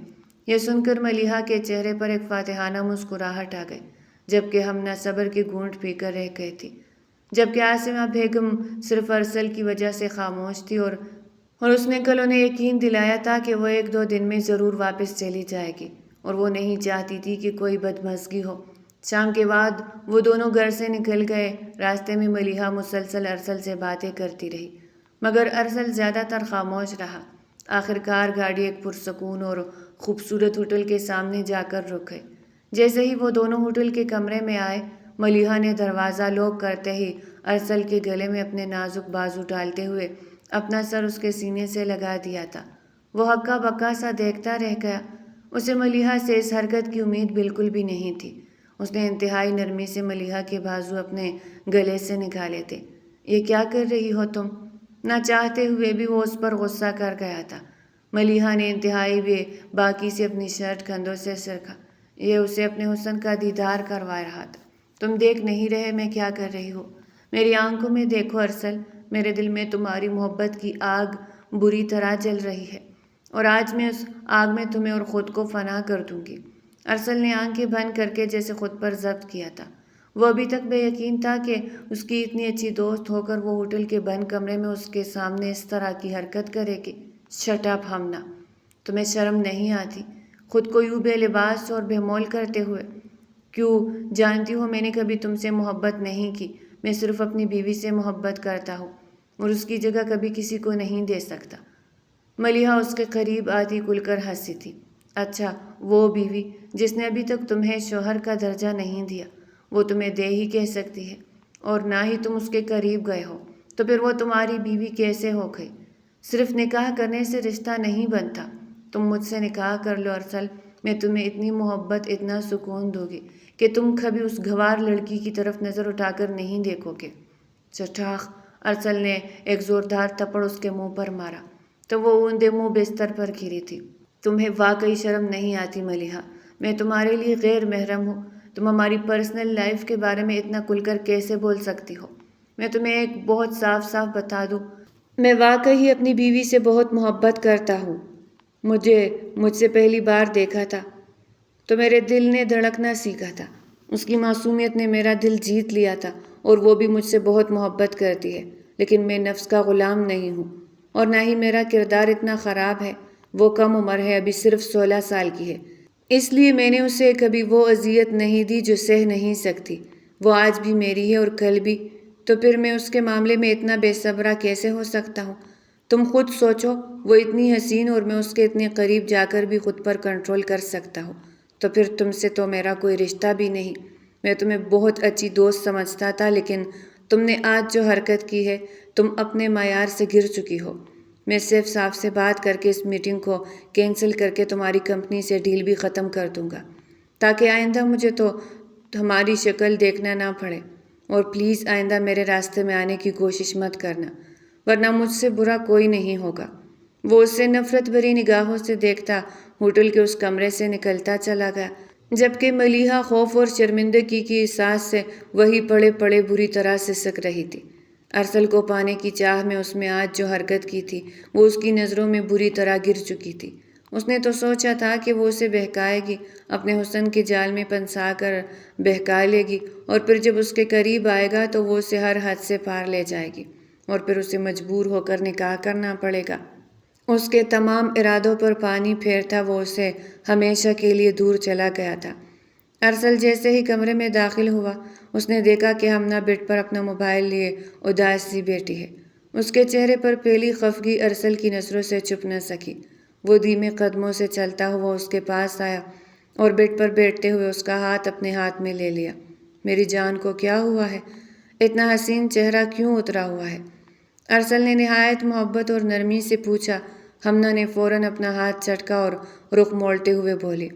یہ سن کر ملیحہ کے چہرے پر ایک فاتحانہ مسکراہٹ آ گئی، جبکہ ہمنا صبر کی گھونٹ پی کر رہ گئی تھی، جبکہ عاصمہ بیگم صرف ارسل کی وجہ سے خاموش تھی، اور اس نے کل انہیں یقین دلایا تھا کہ وہ ایک دو دن میں ضرور واپس چلی جائے گی، اور وہ نہیں چاہتی تھی کہ کوئی بدمزگی ہو۔ شام کے بعد وہ دونوں گھر سے نکل گئے۔ راستے میں ملیحہ مسلسل ارسل سے باتیں کرتی رہی، مگر ارسل زیادہ تر خاموش رہا۔ آخرکار گاڑی ایک پرسکون اور خوبصورت ہوٹل کے سامنے جا کر رک گئی۔ جیسے ہی وہ دونوں ہوٹل کے کمرے میں آئے، ملیحہ نے دروازہ لاک کرتے ہی ارسل کے گلے میں اپنے نازک بازو ڈالتے ہوئے اپنا سر اس کے سینے سے لگا دیا تھا۔ وہ ہکا بکا سا دیکھتا رہ گیا۔ اسے ملیحہ سے اس حرکت کی امید بالکل بھی نہیں تھی۔ اس نے انتہائی نرمی سے ملیحہ کے بازو اپنے گلے سے نکالے تھے۔ یہ کیا کر رہی ہو تم؟ نہ چاہتے ہوئے بھی وہ اس پر غصہ کر گیا تھا۔ ملیحہ نے انتہائی بے باکی سے اپنی شرٹ کندھوں سے سرکا۔ یہ اسے اپنے حسن کا دیدار کروا رہا تھا۔ تم دیکھ نہیں رہے میں کیا کر رہی ہوں؟ میری آنکھوں میں دیکھو ارسل، میرے دل میں تمہاری محبت کی آگ بری طرح جل رہی ہے، اور آج میں اس آگ میں تمہیں اور خود کو فنا کر دوں گی۔ ارسل نے آنکھیں بند کر کے جیسے خود پر ضبط کیا تھا۔ وہ ابھی تک بے یقین تھا کہ اس کی اتنی اچھی دوست ہو کر وہ ہوٹل کے بند کمرے میں اس کے سامنے اس طرح کی حرکت کرے گی۔ شٹ اپ ہمنا، تمہیں شرم نہیں آتی خود کو یوں بے لباس اور بے مول کرتے ہوئے؟ کیوں؟ جانتی ہو میں نے کبھی تم سے محبت نہیں کی، میں صرف اپنی بیوی سے محبت کرتا ہوں اور اس کی جگہ کبھی کسی کو نہیں دے سکتا۔ ملیحہ اس کے قریب آتی کھل کر ہنسی تھی۔ اچھا، وہ بیوی جس نے ابھی تک تمہیں شوہر کا درجہ نہیں دیا، وہ تمہیں دے ہی کہہ سکتی ہے، اور نہ ہی تم اس کے قریب گئے ہو، تو پھر وہ تمہاری بیوی کیسے ہو گئی؟ صرف نکاح کرنے سے رشتہ نہیں بنتا۔ تم مجھ سے نکاح کر لو ارسل، میں تمہیں اتنی محبت، اتنا سکون دوں گی کہ تم کبھی اس گنوار لڑکی کی طرف نظر اٹھا کر نہیں دیکھو گے۔ چٹاخ! ارسل نے ایک زوردار تھپڑ اس کے منہ پر مارا تو وہ اوندے منہ بستر پر گری تھی۔ تمہیں واقعی شرم نہیں آتی ملیحہ؟ میں تمہارے لیے غیر محرم ہوں، تم ہماری پرسنل لائف کے بارے میں اتنا کھل کر کیسے بول سکتی ہو؟ میں تمہیں ایک بہت صاف بتا دوں، میں واقعی اپنی بیوی سے بہت محبت کرتا ہوں۔ مجھ سے پہلی بار دیکھا تھا تو میرے دل نے دھڑکنا سیکھا تھا، اس کی معصومیت نے میرا دل جیت لیا تھا، اور وہ بھی مجھ سے بہت محبت کرتی ہے، لیکن میں نفس کا غلام نہیں ہوں، اور نہ ہی میرا کردار اتنا خراب ہے۔ وہ کم عمر ہے، ابھی صرف 16 سال کی ہے، اس لیے میں نے اسے کبھی وہ اذیت نہیں دی جو سہ نہیں سکتی۔ وہ آج بھی میری ہے اور کل بھی، تو پھر میں اس کے معاملے میں اتنا بے صبرا کیسے ہو سکتا ہوں؟ تم خود سوچو، وہ اتنی حسین اور میں اس کے اتنے قریب جا کر بھی خود پر کنٹرول کر سکتا ہوں، تو پھر تم سے تو میرا کوئی رشتہ بھی نہیں۔ میں تمہیں بہت اچھی دوست سمجھتا تھا، لیکن تم نے آج جو حرکت کی ہے، تم اپنے معیار سے گر چکی ہو۔ میں صرف صاف سے بات کر کے اس میٹنگ کو کینسل کر کے تمہاری کمپنی سے ڈیل بھی ختم کر دوں گا، تاکہ آئندہ مجھے تو ہماری شکل دیکھنا نہ پڑے، اور پلیز آئندہ میرے راستے میں آنے کی کوشش مت کرنا، ورنہ مجھ سے برا کوئی نہیں ہوگا۔ وہ اسے نفرت بھری نگاہوں سے دیکھتا ہوٹل کے اس کمرے سے نکلتا چلا گیا، جبکہ ملیحہ خوف اور شرمندگی کی احساس سے وہی پڑے پڑے بری طرح سسک رہی تھی۔ ارسل کو پانے کی چاہ میں اس میں آج جو حرکت کی تھی، وہ اس کی نظروں میں بری طرح گر چکی تھی۔ اس نے تو سوچا تھا کہ وہ اسے بہکائے گی، اپنے حسن کے جال میں پھنسا کر بہکا لے گی، اور پھر جب اس کے قریب آئے گا تو وہ اسے ہر حد سے پار لے جائے گی، اور پھر اسے مجبور ہو کر نکاح کرنا پڑے گا۔ اس کے تمام ارادوں پر پانی پھیرتا وہ اسے ہمیشہ کے لیے دور چلا گیا تھا۔ ارسل جیسے ہی کمرے میں داخل ہوا، اس نے دیکھا کہ ہمنا بیڈ پر اپنا موبائل لیے اداس سی بیٹھی ہے۔ اس کے چہرے پر پھیلی خفگی ارسل کی نظروں سے چھپ نہ سکی۔ وہ دھیمے قدموں سے چلتا ہوا اس کے پاس آیا اور بیڈ پر بیٹھتے ہوئے اس کا ہاتھ اپنے ہاتھ میں لے لیا۔ میری جان کو کیا ہوا ہے؟ اتنا حسین چہرہ کیوں اترا ہوا ہے؟ ارسل نے نہایت محبت اور نرمی سے پوچھا۔ ہمنا نے فوراً اپنا ہاتھ چٹکا اور رخ موڑتے ہوئے بولی،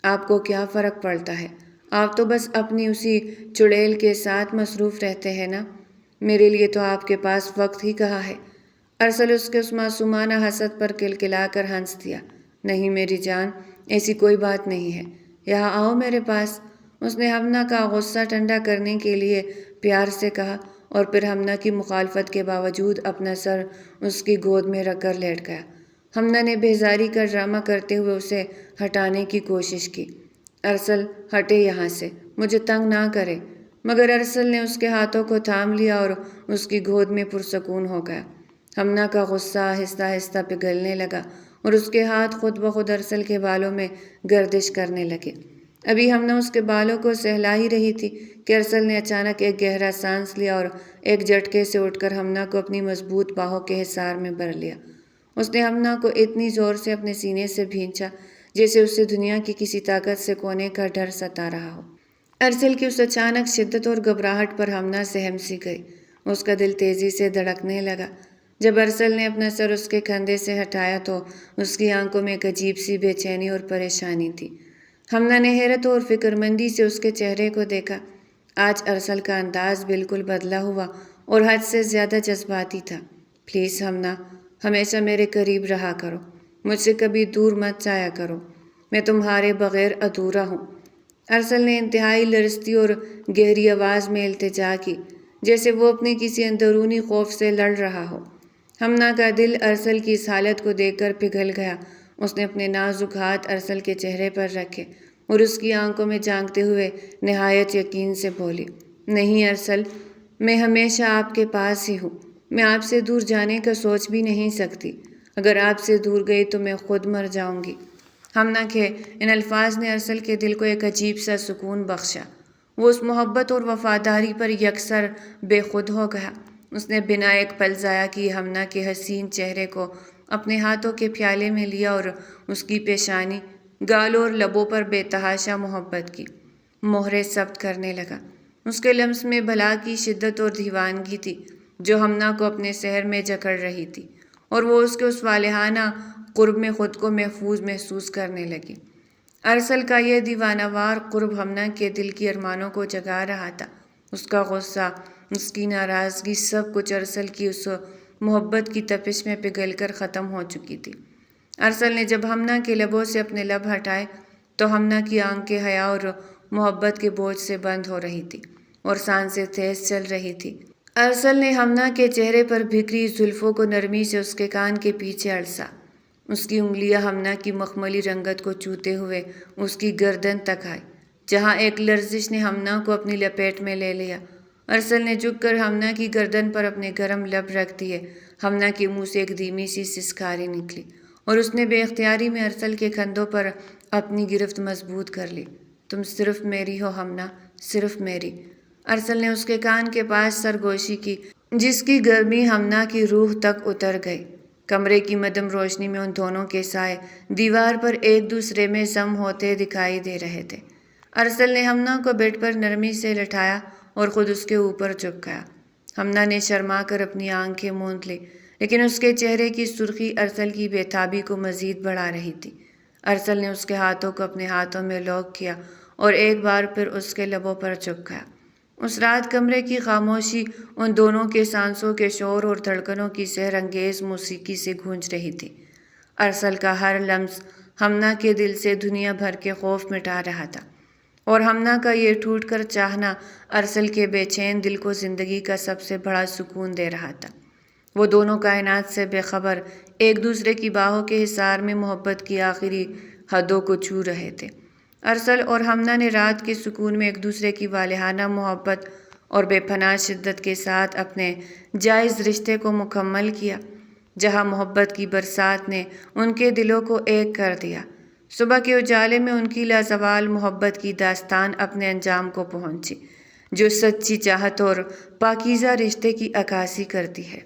آپ کو کیا فرق پڑتا ہے؟ آپ تو بس اپنی اسی چڑیل کے ساتھ مصروف رہتے ہیں نا، میرے لیے تو آپ کے پاس وقت ہی کہاں ہے۔ ارسل اس کے اس معصومانہ حسد پر کلکلا کر ہنس دیا۔ نہیں میری جان، ایسی کوئی بات نہیں ہے، یہاں آؤ میرے پاس۔ اس نے ہمنا کا غصہ ٹھنڈا کرنے کے لیے پیار سے کہا، اور پھر ہمنا کی مخالفت کے باوجود اپنا سر اس کی گود میں رکھ کر لیٹ گیا۔ ہمنا نے بیزاری کا ڈرامہ کرتے ہوئے اسے ہٹانے کی کوشش کی۔ ارسل ہٹے یہاں سے، مجھے تنگ نہ کرے، مگر ارسل نے اس کے ہاتھوں کو تھام لیا اور اس کی گود میں پرسکون ہو گیا۔ ہمنا کا غصہ آہستہ آہستہ پگھلنے لگا اور اس کے ہاتھ خود بخود ارسل کے بالوں میں گردش کرنے لگے۔ ابھی ہمنا اس کے بالوں کو سہلا ہی رہی تھی کہ ارسل نے اچانک ایک گہرا سانس لیا اور ایک جھٹکے سے اٹھ کر ہمنا کو اپنی مضبوط باہوں کے حصار میں بھر لیا۔ اس نے ہمنا کو اتنی زور سے اپنے سینے سے بھینچا جیسے اسے دنیا کی کسی طاقت سے کھونے کا ڈر ستا رہا ہو۔ ارسل کی اس اچانک شدت اور گھبراہٹ پر ہمنا سہم سی گئی۔ اس کا دل تیزی سے دھڑکنے لگا۔ جب ارسل نے اپنا سر اس کے کندھے سے ہٹایا تو اس کی آنکھوں میں ایک عجیب سی بے چینی اور پریشانی تھی۔ ہمنا نے حیرت اور فکرمندی سے اس کے چہرے کو دیکھا۔ آج ارسل کا انداز بالکل بدلا ہوا اور حد سے زیادہ جذباتی تھا۔ پلیز ہمنا، ہمیشہ میرے قریب رہا کرو، مجھ سے کبھی دور مت جایا کرو، میں تمہارے بغیر ادھورا ہوں۔ ارسل نے انتہائی لرزتی اور گہری آواز میں التجا کی، جیسے وہ اپنے کسی اندرونی خوف سے لڑ رہا ہو۔ ہمنا کا دل ارسل کی اس حالت کو دیکھ کر پگھل گیا۔ اس نے اپنے نازک ہاتھ ارسل کے چہرے پر رکھے اور اس کی آنکھوں میں جھانکتے ہوئے نہایت یقین سے بولی، نہیں ارسل، میں ہمیشہ آپ کے پاس ہی ہوں۔ میں آپ سے دور جانے کا سوچ بھی نہیں سکتی۔ اگر آپ سے دور گئی تو میں خود مر جاؤں گی۔ ہمنا کے ان الفاظ نے ارسل کے دل کو ایک عجیب سا سکون بخشا۔ وہ اس محبت اور وفاداری پر یکسر بے خود ہو گیا۔ اس نے بنا ایک پل ضائع کیے ہمنا کے حسین چہرے کو اپنے ہاتھوں کے پیالے میں لیا اور اس کی پیشانی، گالوں اور لبوں پر بے تحاشا محبت کی مہریں ثبت کرنے لگا۔ اس کے لمس میں بھلا کی شدت اور دیوانگی تھی جو ہمنا کو اپنے سحر میں جکڑ رہی تھی، اور وہ اس کے اس والہانہ قرب میں خود کو محفوظ محسوس کرنے لگی۔ ارسل کا یہ دیوانہ وار قرب ہمنا کے دل کی ارمانوں کو جگا رہا تھا۔ اس کا غصہ، اس کی ناراضگی، سب کچھ ارسل کی اس محبت کی تپش میں پگھل کر ختم ہو چکی تھی۔ ارسل نے جب ہمنا کے لبوں سے اپنے لب ہٹائے تو ہمنا کی آنکھیں حیا اور محبت کے بوجھ سے بند ہو رہی تھی اور سانسیں تیز چل رہی تھی۔ ارسل نے ہمنا کے چہرے پر بکھری زلفوں کو نرمی سے اس کے کان کے پیچھے اڑسا۔ اس کی انگلیاں ہمنا کی مخملی رنگت کو چوتے ہوئے اس کی گردن تک آئی، جہاں ایک لرزش نے ہمنا کو اپنی لپیٹ میں لے لیا۔ ارسل نے جھک کر ہمنا کی گردن پر اپنے گرم لب رکھ دیے۔ ہمنا کے منہ سے ایک دھیمی سی سسکاری نکلی اور اس نے بے اختیاری میں ارسل کے کندھوں پر اپنی گرفت مضبوط کر لی۔ تم صرف میری ہو ہمنا، صرف میری۔ ارسل نے اس کے کان کے پاس سرگوشی کی، جس کی گرمی ہمنا کی روح تک اتر گئی۔ کمرے کی مدھم روشنی میں ان دونوں کے سائے دیوار پر ایک دوسرے میں ضم ہوتے دکھائی دے رہے تھے۔ ارسل نے ہمنا کو بیڈ پر نرمی سے لٹایا اور خود اس کے اوپر جھک گیا۔ ہمنا نے شرما کر اپنی آنکھیں موند لی، لیکن اس کے چہرے کی سرخی ارسل کی بے تابی کو مزید بڑھا رہی تھی۔ ارسل نے اس کے ہاتھوں کو اپنے ہاتھوں میں لاک کیا اور ایک بار پھر اس کے لبوں پر جھک گیا۔ اس رات کمرے کی خاموشی ان دونوں کے سانسوں کے شور اور دھڑکنوں کی سحر انگیز موسیقی سے گونج رہی تھی۔ ارسل کا ہر لمس ہمنا کے دل سے دنیا بھر کے خوف مٹا رہا تھا، اور ہمنا کا یہ ٹوٹ کر چاہنا ارسل کے بے چین دل کو زندگی کا سب سے بڑا سکون دے رہا تھا۔ وہ دونوں کائنات سے بے خبر ایک دوسرے کی باہوں کے حصار میں محبت کی آخری حدوں کو چھو رہے تھے۔ ارسل اور ہمنا نے رات کے سکون میں ایک دوسرے کی والہانہ محبت اور بے پناہ شدت کے ساتھ اپنے جائز رشتے کو مکمل کیا، جہاں محبت کی برسات نے ان کے دلوں کو ایک کر دیا۔ صبح کے اجالے میں ان کی لازوال محبت کی داستان اپنے انجام کو پہنچی، جو سچی چاہت اور پاکیزہ رشتے کی عکاسی کرتی ہے۔